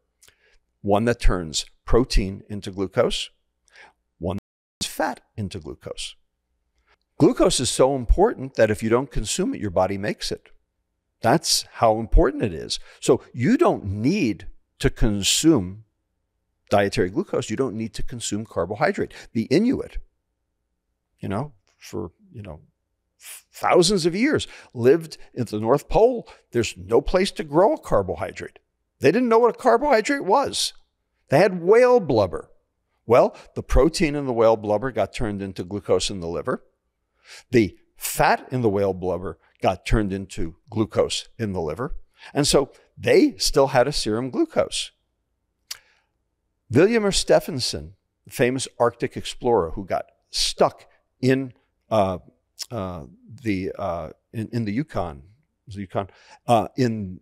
one that turns protein into glucose, one that turns fat into glucose. Glucose is so important that if you don't consume it, your body makes it. That's how important it is. So you don't need to consume dietary glucose. You don't need to consume carbohydrate. The Inuit, for thousands of years, lived at the North Pole. There's no place to grow a carbohydrate. They didn't know what a carbohydrate was. They had whale blubber. Well, the protein in the whale blubber got turned into glucose in the liver. The fat in the whale blubber got turned into glucose in the liver. And so they still had a serum glucose. William Stephenson, the famous Arctic explorer who got stuck in the Yukon, in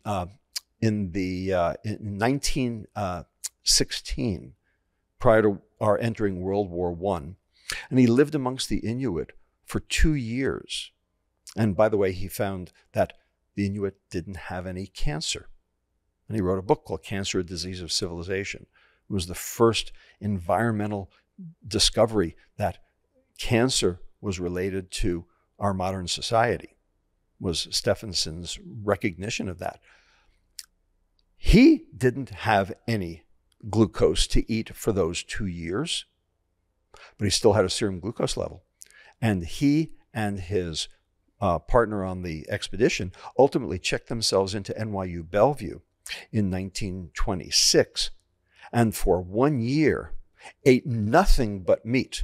1916, prior to our entering World War I, and he lived amongst the Inuit for 2 years. And by the way, he found that the Inuit didn't have any cancer. And he wrote a book called Cancer, a Disease of Civilization. It was the first environmental discovery that cancer was related to our modern society, was Stephenson's recognition of that. He didn't have any glucose to eat for those 2 years, but he still had a serum glucose level. And he and his partner on the expedition ultimately checked themselves into NYU Bellevue in 1926, and for 1 year ate nothing but meat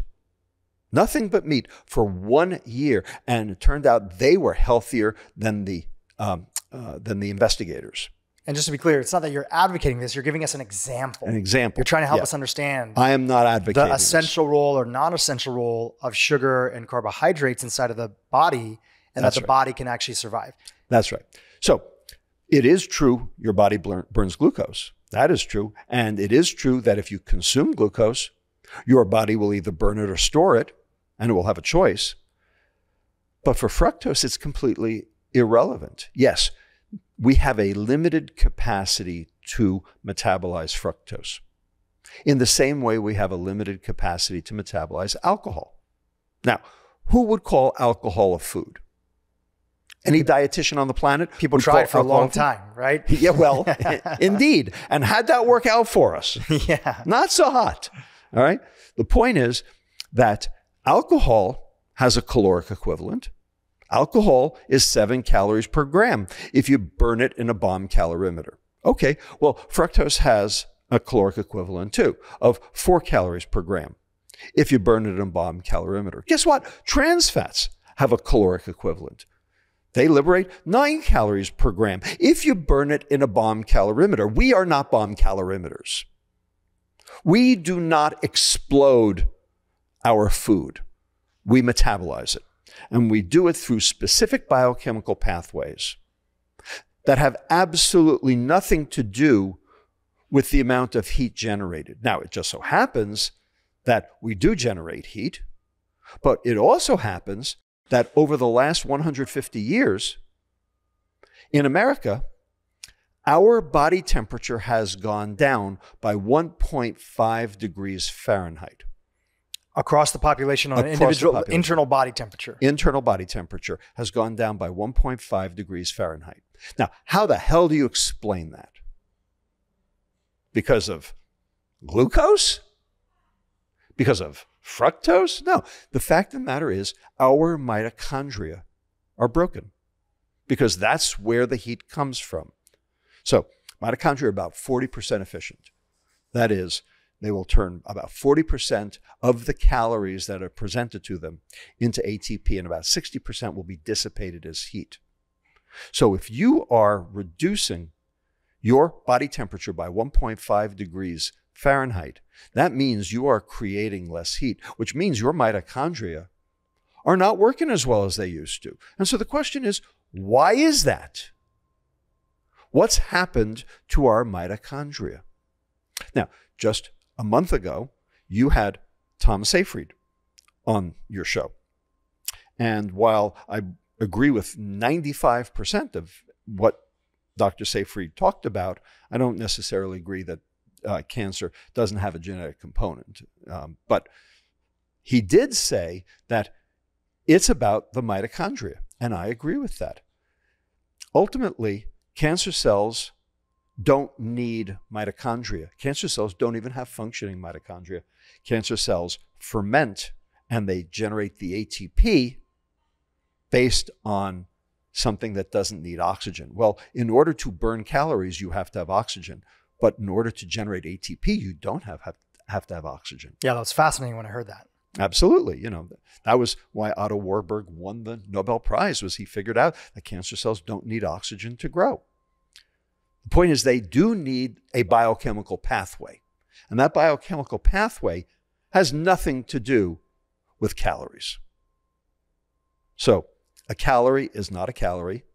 for 1 year. And it turned out they were healthier than the investigators. And just to be clear, it's not that you're advocating this, you're giving us an example. An example. You're trying to help us understand I am not advocating the essential role or non-essential role of sugar and carbohydrates inside of the body, and that the body can actually survive. That's right. So it is true your body burns glucose. That is true. And it is true that if you consume glucose, your body will either burn it or store it, and it will have a choice. But for fructose, it's completely irrelevant. Yes, we have a limited capacity to metabolize fructose, in the same way we have a limited capacity to metabolize alcohol. Now, who would call alcohol a food? Any dietitian on the planet? People tried for a long time, right? Yeah, well, indeed. And how'd that work out for us? Yeah. Not so hot. All right. The point is that alcohol has a caloric equivalent. Alcohol is 7 calories per gram if you burn it in a bomb calorimeter. Okay, well, fructose has a caloric equivalent too of 4 calories per gram if you burn it in a bomb calorimeter. Guess what? Trans fats have a caloric equivalent. They liberate 9 calories per gram if you burn it in a bomb calorimeter. We are not bomb calorimeters. We do not explode our food. We metabolize it. And we do it through specific biochemical pathways that have absolutely nothing to do with the amount of heat generated. Now, it just so happens that we do generate heat, but it also happens that over the last 150 years in America, our body temperature has gone down by 1.5 degrees Fahrenheit. Across the population on an individual internal body temperature. Internal body temperature has gone down by 1.5 degrees Fahrenheit. Now, how the hell do you explain that? Because of glucose? Because of fructose? No. The fact of the matter is our mitochondria are broken because that's where the heat comes from. So mitochondria are about 40% efficient. That is, they will turn about 40% of the calories that are presented to them into ATP, and about 60% will be dissipated as heat. So if you are reducing your body temperature by 1.5 degrees Fahrenheit, that means you are creating less heat, which means your mitochondria are not working as well as they used to. And so the question is, why is that? What's happened to our mitochondria? Now, just a month ago, you had Tom Seyfried on your show. And while I agree with 95% of what Dr. Seyfried talked about, I don't necessarily agree that cancer doesn't have a genetic component. But he did say that it's about the mitochondria, and I agree with that. Ultimately, cancer cells don't need mitochondria. Cancer cells don't even have functioning mitochondria. Cancer cells ferment, and they generate the ATP based on something that doesn't need oxygen. Well, in order to burn calories, you have to have oxygen. But in order to generate ATP, you don't have to have oxygen. Yeah, that was fascinating when I heard that. Absolutely. That was why Otto Warburg won the Nobel Prize, was he figured out that cancer cells don't need oxygen to grow. The point is they do need a biochemical pathway. And that biochemical pathway has nothing to do with calories. So a calorie is not a calorie.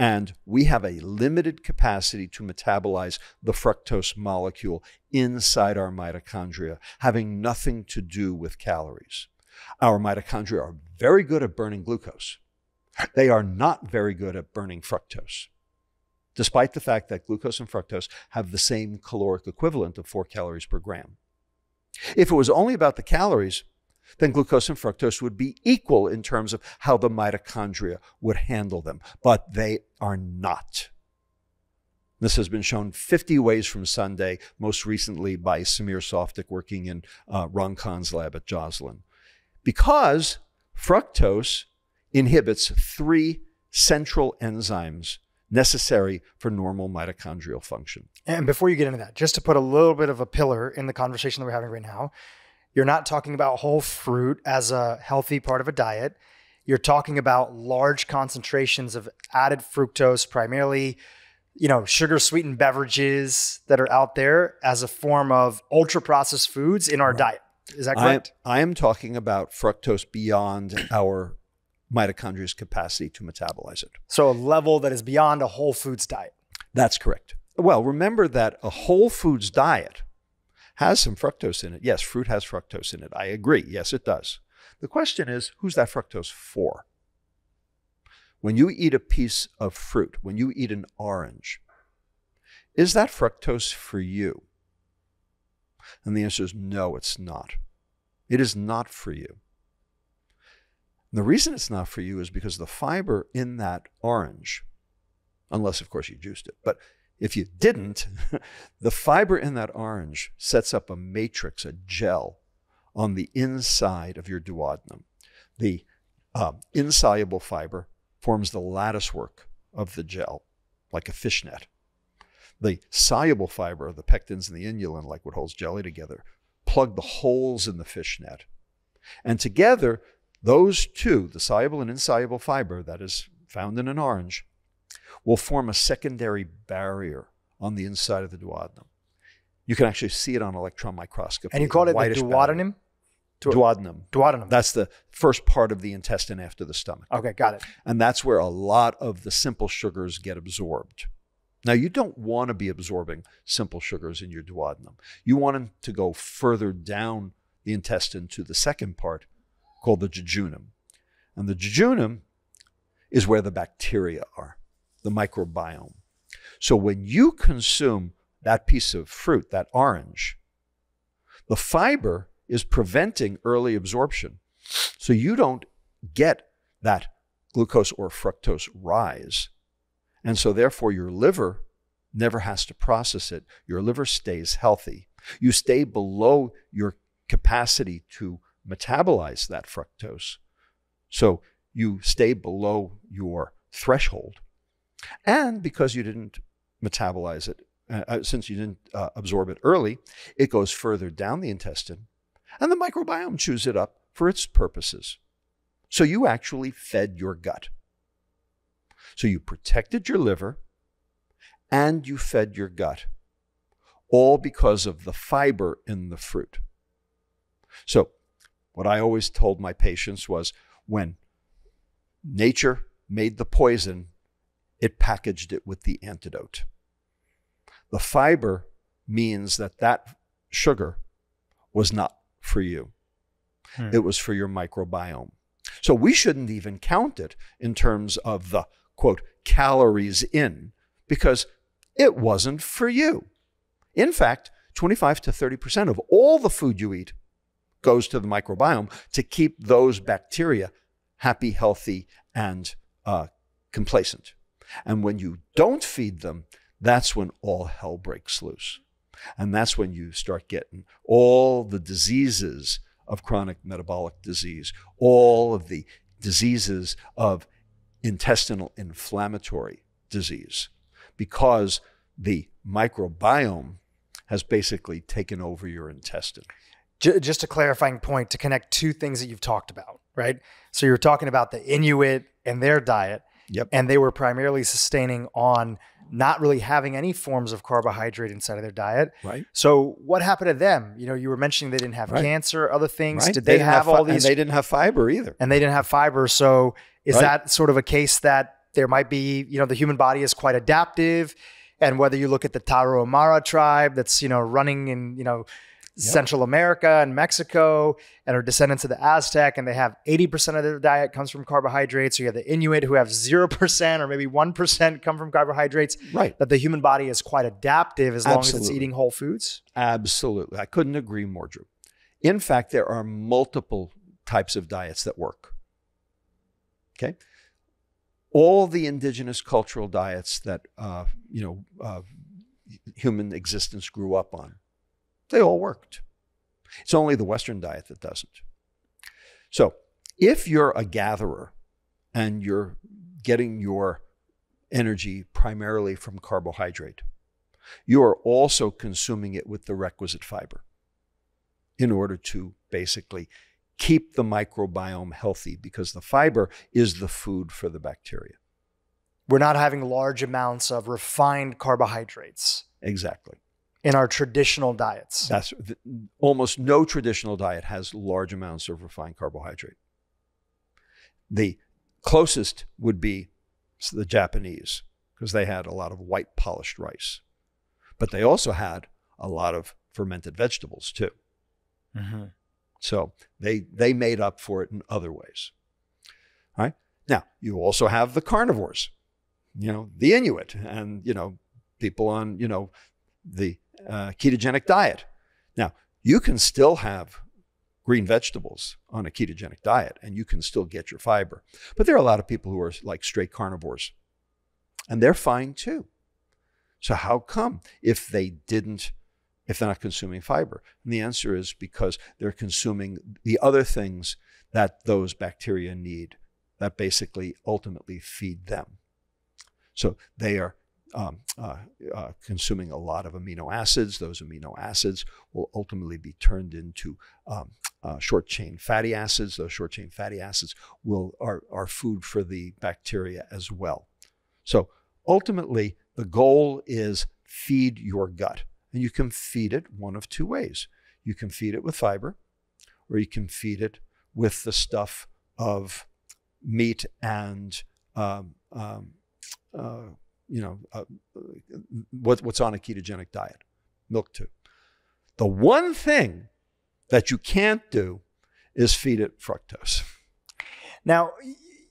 And we have a limited capacity to metabolize the fructose molecule inside our mitochondria, having nothing to do with calories. Our mitochondria are very good at burning glucose. They are not very good at burning fructose, despite the fact that glucose and fructose have the same caloric equivalent of 4 calories per gram. If it was only about the calories, then glucose and fructose would be equal in terms of how the mitochondria would handle them. But they are not. This has been shown 50 ways from Sunday, most recently by Samir Softic working in Ron Kahn's lab at Joslin. Because fructose inhibits 3 central enzymes necessary for normal mitochondrial function. And before you get into that, just to put a little bit of a pillar in the conversation that we're having right now, you're not talking about whole fruit as a healthy part of a diet. You're talking about large concentrations of added fructose, primarily, sugar sweetened beverages that are out there as a form of ultra processed foods in our diet. Is that correct? I am talking about fructose beyond our mitochondria's capacity to metabolize it. So a level that is beyond a whole foods diet. That's correct. Well, remember that a whole foods diet has some fructose in it. Yes, fruit has fructose in it. I agree. Yes, it does. The question is, who's that fructose for? When you eat a piece of fruit, when you eat an orange, is that fructose for you? And the answer is no, it's not. It is not for you. And the reason it's not for you is because the fiber in that orange, unless of course you juiced it, but if you didn't, the fiber in that orange sets up a matrix, a gel, on the inside of your duodenum. The insoluble fiber forms the lattice work of the gel, like a fishnet. The soluble fiber, the pectins and the inulin, like what holds jelly together, plug the holes in the fishnet. And together, those two, the soluble and insoluble fiber that is found in an orange, will form a secondary barrier on the inside of the duodenum. You can actually see it on electron microscopy. And you call it the duodenum? Duodenum. Duodenum. That's the first part of the intestine after the stomach. Okay, got it. And that's where a lot of the simple sugars get absorbed. Now, you don't want to be absorbing simple sugars in your duodenum. You want them to go further down the intestine to the second part, called the jejunum. And the jejunum is where the bacteria are, the microbiome. So when you consume that piece of fruit, that orange, the fiber is preventing early absorption. So you don't get that glucose or fructose rise. And so therefore your liver never has to process it. Your liver stays healthy. You stay below your capacity to metabolize that fructose. So you stay below your threshold. And because you didn't metabolize it, since you didn't absorb it early, it goes further down the intestine, and the microbiome chews it up for its purposes. So you actually fed your gut. So you protected your liver, and you fed your gut, all because of the fiber in the fruit. So what I always told my patients was, when nature made the poison it packaged it with the antidote. The fiber means that sugar was not for you. It was for your microbiome. So we shouldn't even count it in terms of the, quote, calories in, because it wasn't for you. In fact, 25 to 30% of all the food you eat goes to the microbiome to keep those bacteria happy, healthy, and complacent. And when you don't feed them, that's when all hell breaks loose. And that's when you start getting all the diseases of chronic metabolic disease, all of the diseases of intestinal inflammatory disease, because the microbiome has basically taken over your intestine. Just a clarifying point to connect two things that you've talked about, right? So you're talking about the Inuit and their diet, and they were primarily sustaining on not really having any forms of carbohydrate inside of their diet. Right. So what happened to them? You know, you were mentioning they didn't have cancer, other things. Right. Did they have all these? And they didn't have fiber either. And they didn't have fiber. So is that sort of a case that there might be, you know, the human body is quite adaptive, and whether you look at the Tarahumara tribe that's, you know, running in, you know, Central America and Mexico, and are descendants of the Aztec, and they have 80% of their diet comes from carbohydrates. So you have the Inuit who have 0% or maybe 1% come from carbohydrates. Right. That the human body is quite adaptive as long as it's eating whole foods. Absolutely. I couldn't agree more, Drew. In fact, there are multiple types of diets that work. Okay. All the indigenous cultural diets that, human existence grew up on, they all worked. It's only the Western diet that doesn't. So if you're a gatherer and you're getting your energy primarily from carbohydrate, you are also consuming it with the requisite fiber in order to basically keep the microbiome healthy, because the fiber is the food for the bacteria. We're not having large amounts of refined carbohydrates. Exactly. In our traditional diets. Almost no traditional diet has large amounts of refined carbohydrate. The closest would be the Japanese, because they had a lot of white polished rice. But they also had a lot of fermented vegetables too. Mm-hmm. So they made up for it in other ways. All right. Now, you also have the carnivores, you know, the Inuit and, you know, people on, you know, the ketogenic diet. Now, you can still have green vegetables on a ketogenic diet and you can still get your fiber. But there are a lot of people who are like straight carnivores, and they're fine too. So how come if they're not consuming fiber? And the answer is because they're consuming the other things that those bacteria need that basically ultimately feed them. So they are consuming a lot of amino acids. Those amino acids will ultimately be turned into short-chain fatty acids. Those short-chain fatty acids are food for the bacteria as well. So ultimately, the goal is feed your gut. And you can feed it one of two ways. You can feed it with fiber, or you can feed it with the stuff of meat and what's on a ketogenic diet, milk too. The one thing that you can't do is feed it fructose. Now,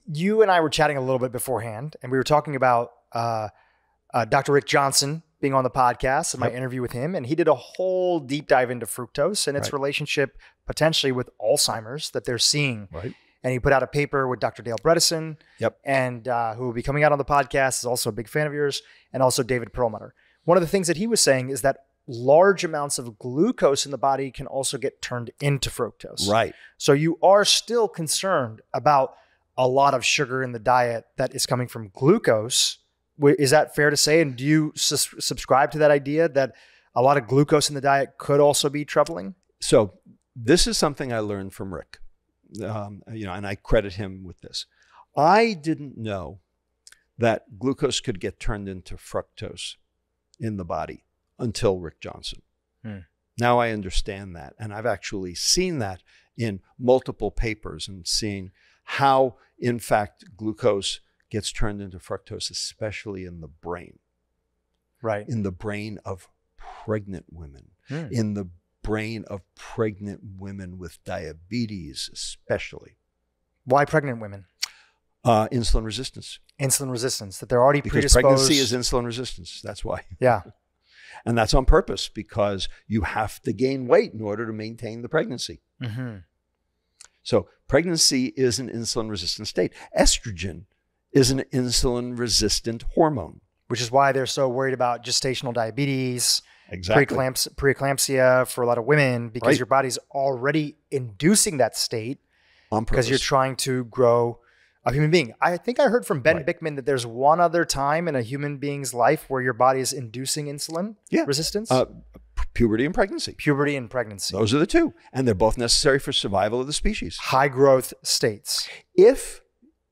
you and I were chatting a little bit beforehand, and we were talking about Dr. Rick Johnson being on the podcast and my interview with him, and he did a whole deep dive into fructose and its relationship potentially with Alzheimer's that they're seeing. Right. And he put out a paper with Dr. Dale Bredesen, and who will be coming out on the podcast, is also a big fan of yours, and also David Perlmutter. One of the things that he was saying is that large amounts of glucose in the body can also get turned into fructose. Right. So you are still concerned about a lot of sugar in the diet that is coming from glucose. Is that fair to say? And do you subscribe to that idea that a lot of glucose in the diet could also be troubling? So this is something I learned from Rick. And I credit him with this. I didn't know that glucose could get turned into fructose in the body until Rick Johnson. Now I understand that. And I've actually seen that in multiple papers and seeing how, in fact, glucose gets turned into fructose, especially in the brain. Right. In the brain of pregnant women, Hmm. in the brain of pregnant women with diabetes, especially. Why pregnant women? Insulin resistance. Insulin resistance, that they're already Because predisposed. pregnancy is insulin resistance. That's why. Yeah. And that's on purpose, because you have to gain weight in order to maintain the pregnancy. Mm-hmm. So pregnancy is an insulin resistant state. Estrogen is an insulin resistant hormone. Which is why they're so worried about gestational diabetes, Exactly. preeclampsia for a lot of women, because Right. your body's already inducing that state On purpose. because you're trying to grow a human being. I think I heard from Ben Right. Bickman that there's one other time in a human being's life where your body is inducing insulin resistance. Puberty and pregnancy. Puberty and pregnancy. Those are the two. And they're both necessary for survival of the species. High growth states. If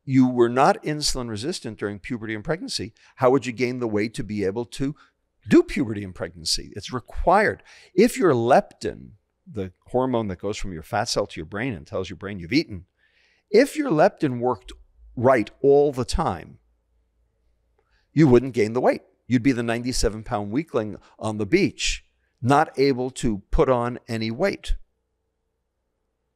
you were not insulin resistant during puberty and pregnancy, how would you gain the weight to be able to do puberty and pregnancy? It's required. If your leptin, the hormone that goes from your fat cell to your brain and tells your brain you've eaten, if your leptin worked right all the time, you wouldn't gain the weight. You'd be the 97-pound weakling on the beach, not able to put on any weight.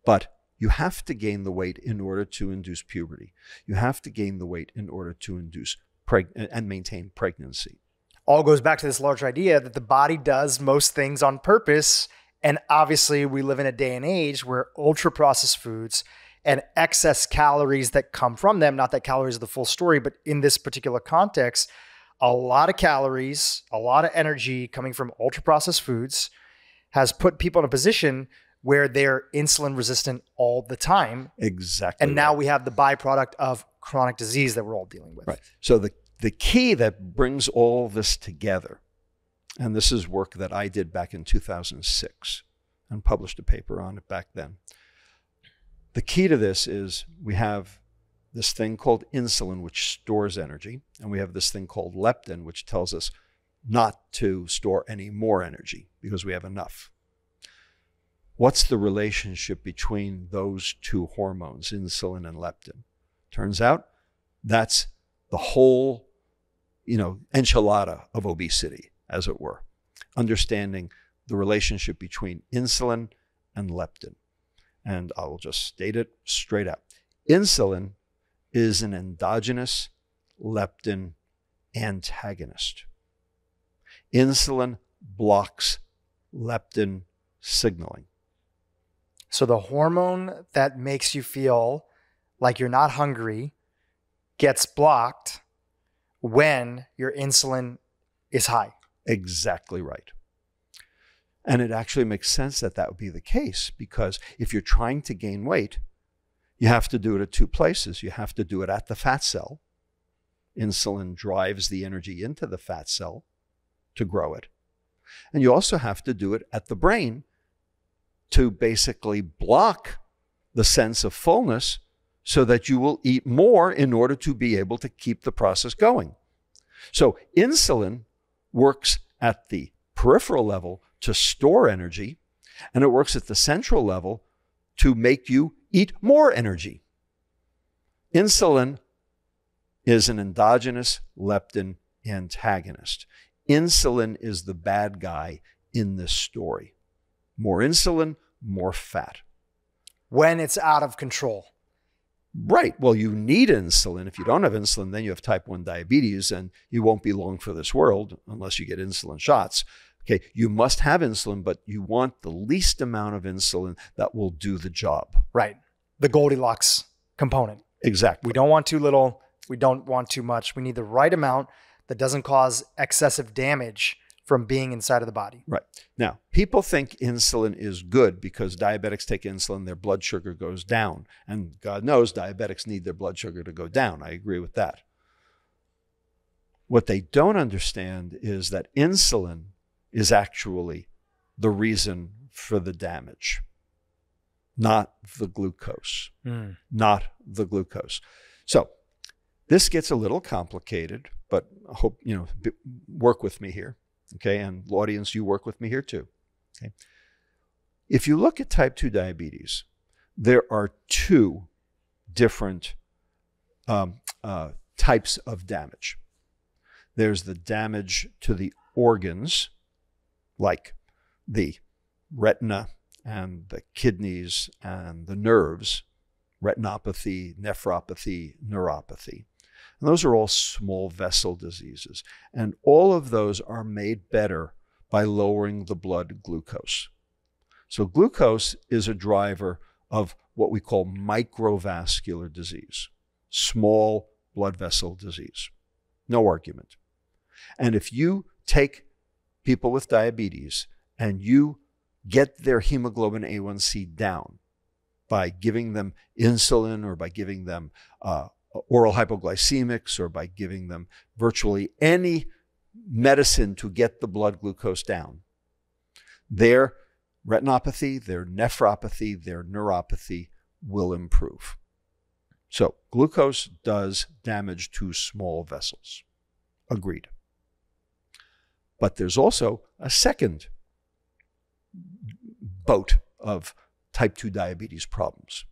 But you have to gain the weight in order to induce puberty. You have to gain the weight in order to induce and maintain pregnancy. All goes back to this larger idea that the body does most things on purpose. And obviously we live in a day and age where ultra processed foods and excess calories that come from them, not that calories are the full story, but in this particular context, a lot of calories, a lot of energy coming from ultra processed foods has put people in a position where they're insulin resistant all the time. Exactly. And now we have the byproduct of chronic disease that we're all dealing with. Right. So the key that brings all this together, and this is work that I did back in 2006 and published a paper on it back then. The key to this is we have this thing called insulin, which stores energy, and we have this thing called leptin, which tells us not to store any more energy because we have enough. What's the relationship between those two hormones, insulin and leptin? Turns out that's the whole, enchilada of obesity, as it were. Understanding the relationship between insulin and leptin. And I will just state it straight out. Insulin is an endogenous leptin antagonist. Insulin blocks leptin signaling. So the hormone that makes you feel like you're not hungry gets blocked when your insulin is high. Exactly right. And it actually makes sense that that would be the case, because if you're trying to gain weight, you have to do it at two places. You have to do it at the fat cell. Insulin drives the energy into the fat cell to grow it. And you also have to do it at the brain to basically block the sense of fullness so that you will eat more in order to be able to keep the process going. So insulin works at the peripheral level to store energy, and it works at the central level to make you eat more energy. Insulin is an endogenous leptin antagonist. Insulin is the bad guy in this story. More insulin, more fat. When it's out of control. Right. Well, you need insulin. If you don't have insulin, then you have type 1 diabetes, and you won't be long for this world unless you get insulin shots. Okay, you must have insulin, but you want the least amount of insulin that will do the job. Right. The Goldilocks component. Exactly. We don't want too little. We don't want too much. We need the right amount that doesn't cause excessive damage from being inside of the body. Right. Now, people think insulin is good because diabetics take insulin, their blood sugar goes down. And God knows diabetics need their blood sugar to go down. I agree with that. What they don't understand is that insulin is actually the reason for the damage, not the glucose. Not the glucose. So this gets a little complicated, but I hope, work with me here. Okay, and audience, you work with me here too. Okay. If you look at type 2 diabetes, there are two different types of damage. There's the damage to the organs, like the retina and the kidneys and the nerves, retinopathy, nephropathy, neuropathy. And those are all small vessel diseases. And all of those are made better by lowering the blood glucose. So glucose is a driver of what we call microvascular disease, small blood vessel disease. No argument. And if you take people with diabetes and you get their hemoglobin A1C down by giving them insulin or by giving them oral hypoglycemics or by giving them virtually any medicine to get the blood glucose down, their retinopathy, their nephropathy, their neuropathy will improve. So glucose does damage to small vessels. Agreed. But there's also a second boat of type 2 diabetes problems,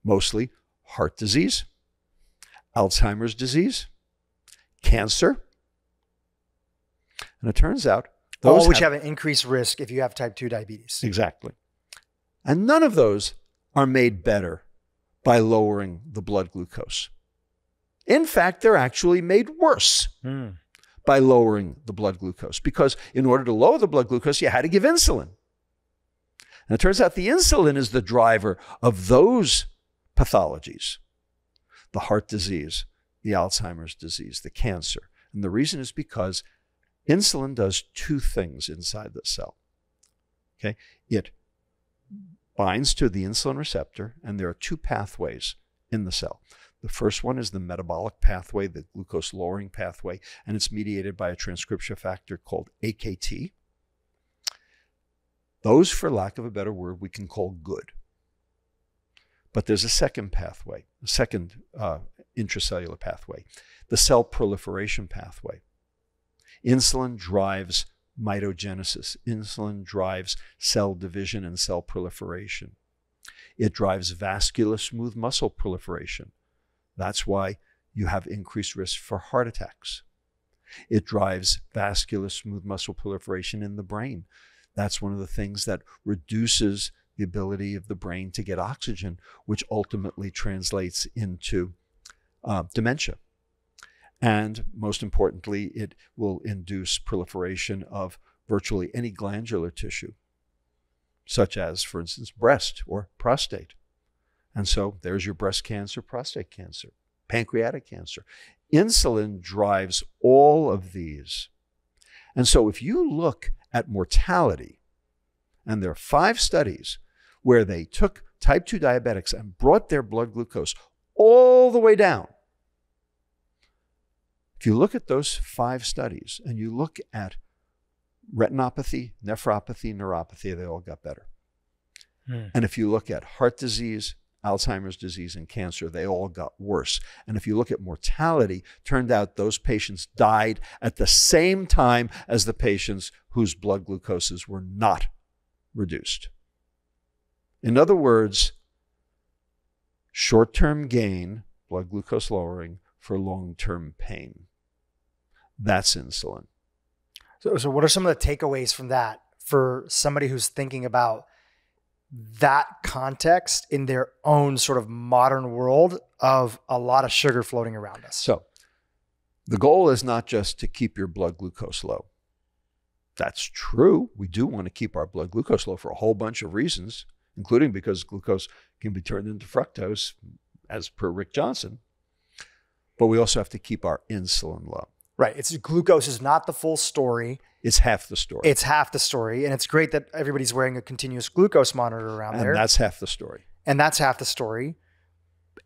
mostly heart disease, Alzheimer's disease, cancer. And it turns out those all which have an increased risk if you have type 2 diabetes. Exactly. And none of those are made better by lowering the blood glucose. In fact, they're actually made worse by lowering the blood glucose, because in order to lower the blood glucose, you had to give insulin. And it turns out the insulin is the driver of those pathologies, the heart disease, the Alzheimer's disease, the cancer. And the reason is because insulin does two things inside the cell. Okay? It binds to the insulin receptor, and there are two pathways in the cell. The first one is the metabolic pathway, the glucose-lowering pathway, and it's mediated by a transcription factor called AKT. Those, for lack of a better word, we can call good. But there's a second pathway, a second intracellular pathway, the cell proliferation pathway. Insulin drives mitogenesis. Insulin drives cell division and cell proliferation. It drives vascular smooth muscle proliferation. That's why you have increased risk for heart attacks. It drives vascular smooth muscle proliferation in the brain. That's one of the things that reduces the ability of the brain to get oxygen, which ultimately translates into dementia. And most importantly, it will induce proliferation of virtually any glandular tissue, such as, for instance, breast or prostate. And so there's your breast cancer, prostate cancer, pancreatic cancer. Insulin drives all of these. And so if you look at mortality, and there are 5 studies where they took type 2 diabetics and brought their blood glucose all the way down. If you look at those 5 studies and you look at retinopathy, nephropathy, neuropathy, they all got better. And if you look at heart disease, Alzheimer's disease, and cancer, they all got worse. And if you look at mortality, turned out those patients died at the same time as the patients whose blood glucoses were not reduced. In other words, short-term gain, blood glucose lowering, for long-term pain. That's insulin. So what are some of the takeaways from that for somebody who's thinking about that context in their own sort of modern world of a lot of sugar floating around us? So the goal is not just to keep your blood glucose low. That's true. We do want to keep our blood glucose low for a whole bunch of reasons, including because glucose can be turned into fructose, as per Rick Johnson. But we also have to keep our insulin low. Right. Glucose is not the full story. It's half the story. It's half the story. And it's great that everybody's wearing a continuous glucose monitor around there. And that's half the story. And that's half the story.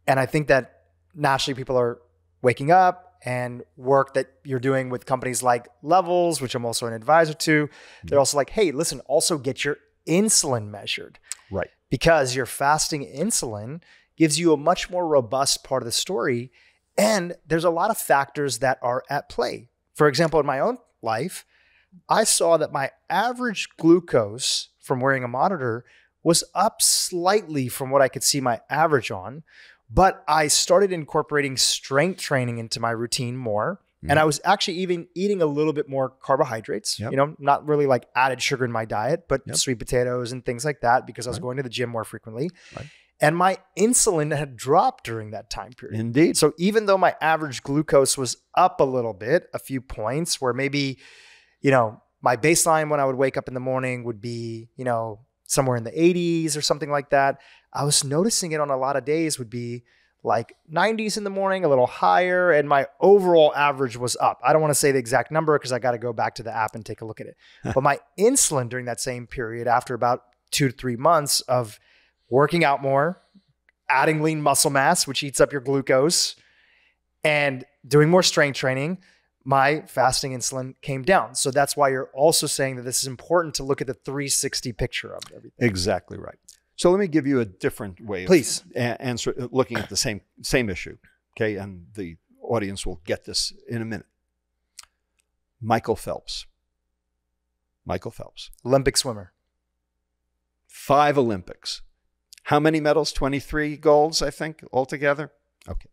And I think that naturally people are waking up, and work that you're doing with companies like Levels, which I'm also an advisor to, they're also like, hey, listen, also get your insulin measured. Right. Because your fasting insulin gives you a much more robust part of the story. And there's a lot of factors that are at play. For example, in my own life, I saw that my average glucose from wearing a monitor was up slightly from what I could see my average on, But I started incorporating strength training into my routine more. And I was actually even eating a little bit more carbohydrates, not really like added sugar in my diet, but sweet potatoes and things like that because I was going to the gym more frequently. Right. And my insulin had dropped during that time period. Indeed. So even though my average glucose was up a little bit, a few points where maybe, my baseline when I would wake up in the morning would be, somewhere in the 80s or something like that. I was noticing it on a lot of days would be like 90s in the morning, a little higher, and my overall average was up. I don't want to say the exact number because I got to go back to the app and take a look at it. But my insulin during that same period, after about 2 to 3 months of working out more, adding lean muscle mass, which eats up your glucose, and doing more strength training, my fasting insulin came down. So that's why you're also saying that this is important to look at the 360 picture of everything. Exactly right. So let me give you a different way Please. of looking at the same issue, okay? And the audience will get this in a minute. Michael Phelps. Olympic swimmer. 5 Olympics. How many medals? 23 golds, I think, altogether? Okay.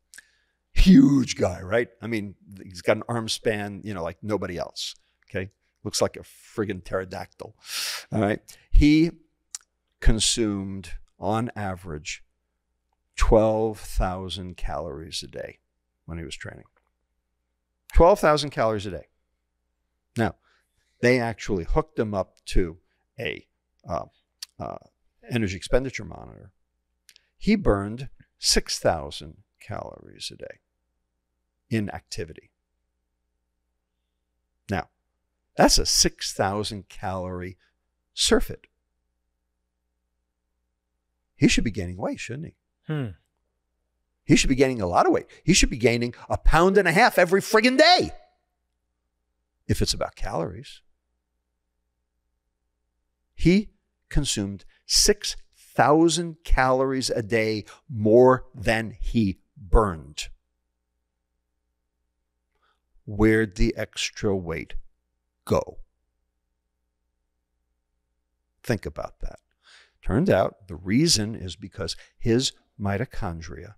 Huge guy, right? I mean, he's got an arm span, like nobody else, okay? Looks like a friggin' pterodactyl, all right? He consumed, on average, 12,000 calories a day when he was training. 12,000 calories a day. Now, they actually hooked him up to a energy expenditure monitor. He burned 6,000 calories a day in activity. Now, that's a 6,000 calorie surfeit. He should be gaining weight, shouldn't he? He should be gaining a lot of weight. He should be gaining 1.5 pounds every friggin' day if it's about calories. He consumed 6,000 calories a day more than he burned. Where'd the extra weight go? Think about that. Turns out the reason is because his mitochondria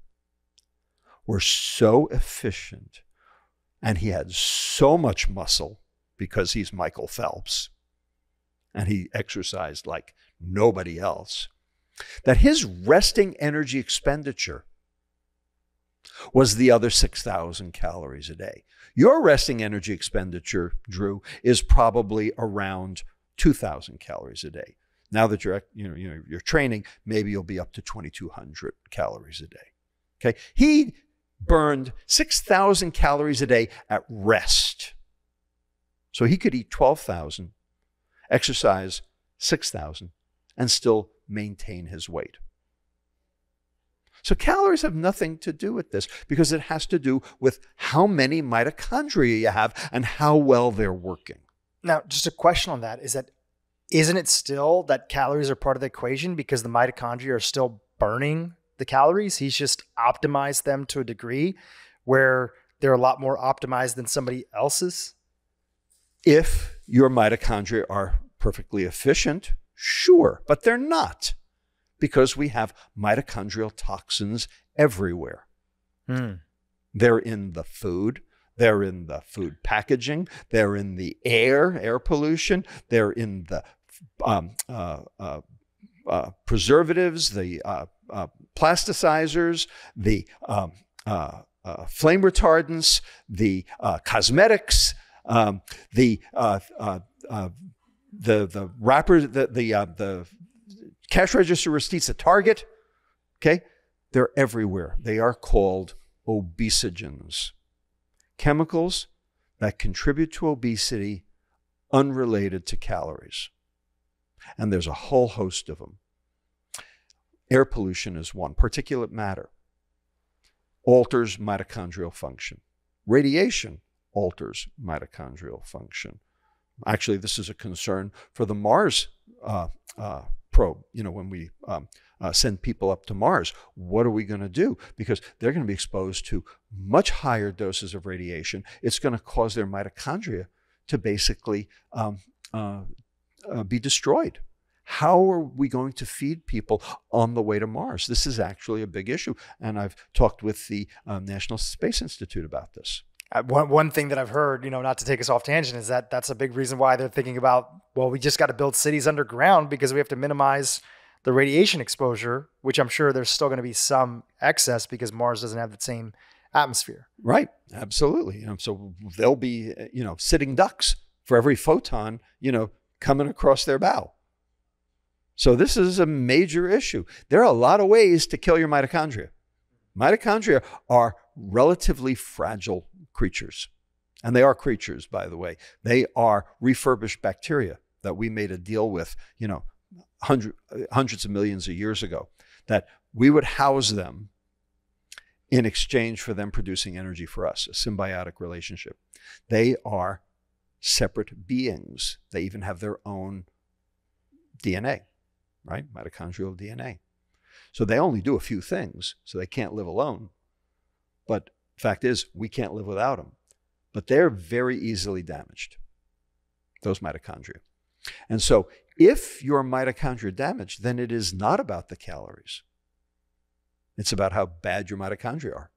were so efficient and he had so much muscle because he's Michael Phelps and he exercised like nobody else, that his resting energy expenditure was the other 6,000 calories a day. Your resting energy expenditure, Drew, is probably around 2,000 calories a day. Now that you're training, maybe you'll be up to 2,200 calories a day. Okay, he burned 6,000 calories a day at rest, so he could eat 12,000, exercise 6,000, and still maintain his weight. So calories have nothing to do with this because it has to do with how many mitochondria you have and how well they're working. Now, just a question on that is that, isn't it still that calories are part of the equation because the mitochondria are still burning the calories? He's just optimized them to a degree where they're a lot more optimized than somebody else's? If your mitochondria are perfectly efficient, sure, but they're not because we have mitochondrial toxins everywhere. They're in the food. They're in the food packaging. They're in the air pollution. They're in the preservatives, the plasticizers, the flame retardants, the cosmetics, the wrappers, the cash register receipts at Target. Okay, they're everywhere. They are called obesogens. Chemicals that contribute to obesity unrelated to calories. And there's a whole host of them. Air pollution is one. Particulate matter alters mitochondrial function. Radiation alters mitochondrial function. Actually, this is a concern for the Mars probe. When we send people up to Mars, what are we going to do? Because they're going to be exposed to much higher doses of radiation. It's going to cause their mitochondria to basically be destroyed. How are we going to feed people on the way to Mars? This is actually a big issue. And I've talked with the National Space Institute about this. One thing that I've heard, not to take us off tangent, is that that's a big reason why they're thinking about, well, we just got to build cities underground because we have to minimize the radiation exposure, which I'm sure there's still going to be some excess because Mars doesn't have the same atmosphere. Right. Absolutely. So they'll be, sitting ducks for every photon, coming across their bow. So this is a major issue. There are a lot of ways to kill your mitochondria. Mitochondria are relatively fragile creatures. And they are creatures, by the way. They are refurbished bacteria that we made a deal with, hundreds of millions of years ago, that we would house them in exchange for them producing energy for us, a symbiotic relationship. They are separate beings. They even have their own DNA, right? Mitochondrial DNA. So they only do a few things, so they can't live alone. But the fact is, we can't live without them. But they're very easily damaged, those mitochondria. And so if your mitochondria are damaged, then it is not about the calories. It's about how bad your mitochondria are.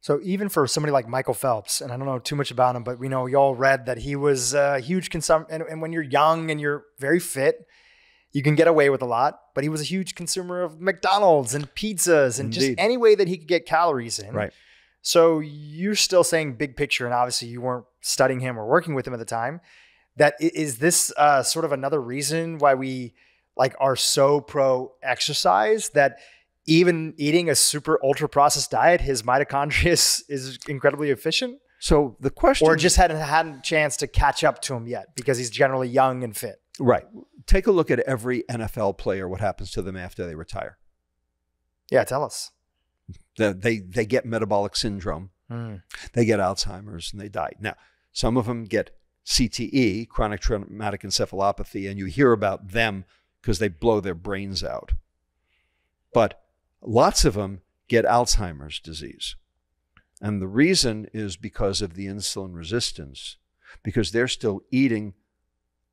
So even for somebody like Michael Phelps, and I don't know too much about him, but we know y'all read that he was a huge consumer. And when you're young and you're very fit, you can get away with a lot. But he was a huge consumer of McDonald's and pizzas and Indeed. just any way that he could get calories in. Right. So you're still saying big picture, and obviously you weren't studying him or working with him at the time. That is this sort of another reason why we are so pro exercise, that even eating a super ultra processed diet, his mitochondria is incredibly efficient? So the question, or just hadn't had a chance to catch up to him yet because he's generally young and fit. Right. Take a look at every NFL player, what happens to them after they retire. Yeah, tell us. They get metabolic syndrome. They get Alzheimer's and they die. Now, some of them get CTE, chronic traumatic encephalopathy, and you hear about them because they blow their brains out. But lots of them get Alzheimer's disease. And the reason is because of the insulin resistance, because they're still eating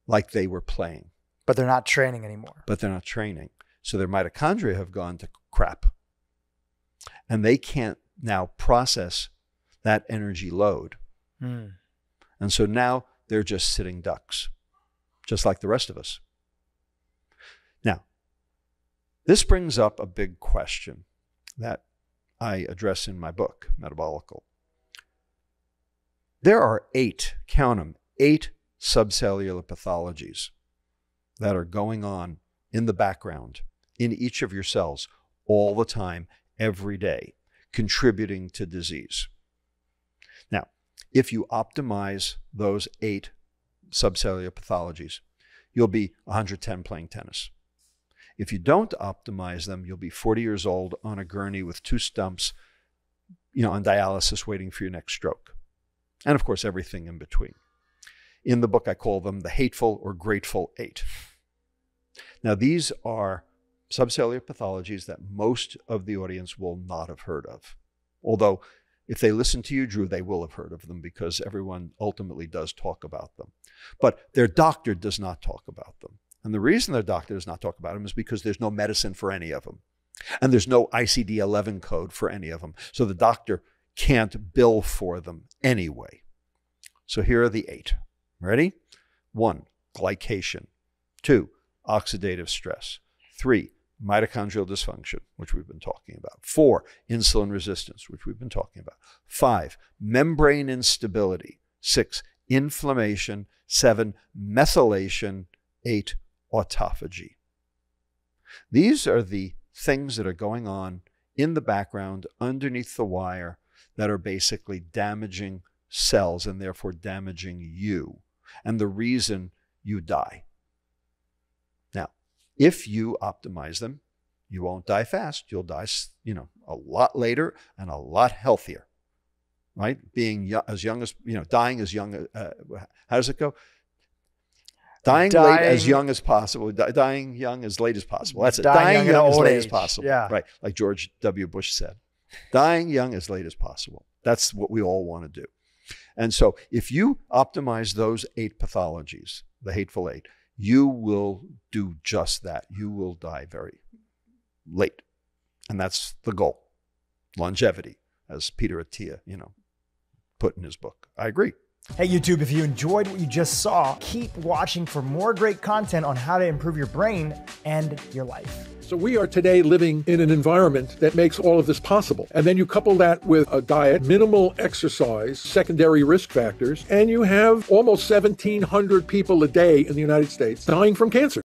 like they were playing. But they're not training anymore. So their mitochondria have gone to crap. And they can't now process that energy load. And so now they're just sitting ducks, just like the rest of us. Now, this brings up a big question that I address in my book, Metabolical. There are 8, count them, 8 subcellular pathologies that are going on in the background in each of your cells all the time, every day, contributing to disease. Now, if you optimize those 8 subcellular pathologies, you'll be 110 playing tennis. If you don't optimize them, you'll be 40 years old on a gurney with 2 stumps, on dialysis waiting for your next stroke. And of course, everything in between. In the book, I call them the hateful or grateful 8. Now, these are subcellular pathologies that most of the audience will not have heard of. Although, if they listen to you, Drew, they will have heard of them because everyone ultimately does talk about them. But their doctor does not talk about them. And the reason their doctor does not talk about them is because there's no medicine for any of them. And there's no ICD-11 code for any of them. So the doctor can't bill for them anyway. So here are the 8. Ready? 1, glycation. 2, oxidative stress. 3, mitochondrial dysfunction, which we've been talking about. 4, insulin resistance, which we've been talking about. 5, membrane instability. 6, inflammation. 7, methylation. 8, autophagy. These are the things that are going on in the background underneath the wire that are basically damaging cells and therefore damaging you, and the reason you die. Now, if you optimize them, you won't die fast. You'll die, a lot later and a lot healthier, right? Dying as young, how does it go? Dying late as young as possible. Dying young as late as possible. That's it. Dying young as late as possible. Yeah. Right. Like George W. Bush said. Dying young as late as possible. That's what we all want to do. And so if you optimize those 8 pathologies, the hateful 8, you will do just that. You will die very late. And that's the goal. Longevity, as Peter Attia, put in his book. I agree. Hey YouTube, if you enjoyed what you just saw, keep watching for more great content on how to improve your brain and your life. So we are today living in an environment that makes all of this possible. And then you couple that with a diet, minimal exercise, secondary risk factors, and you have almost 1,700 people a day in the United States dying from cancer.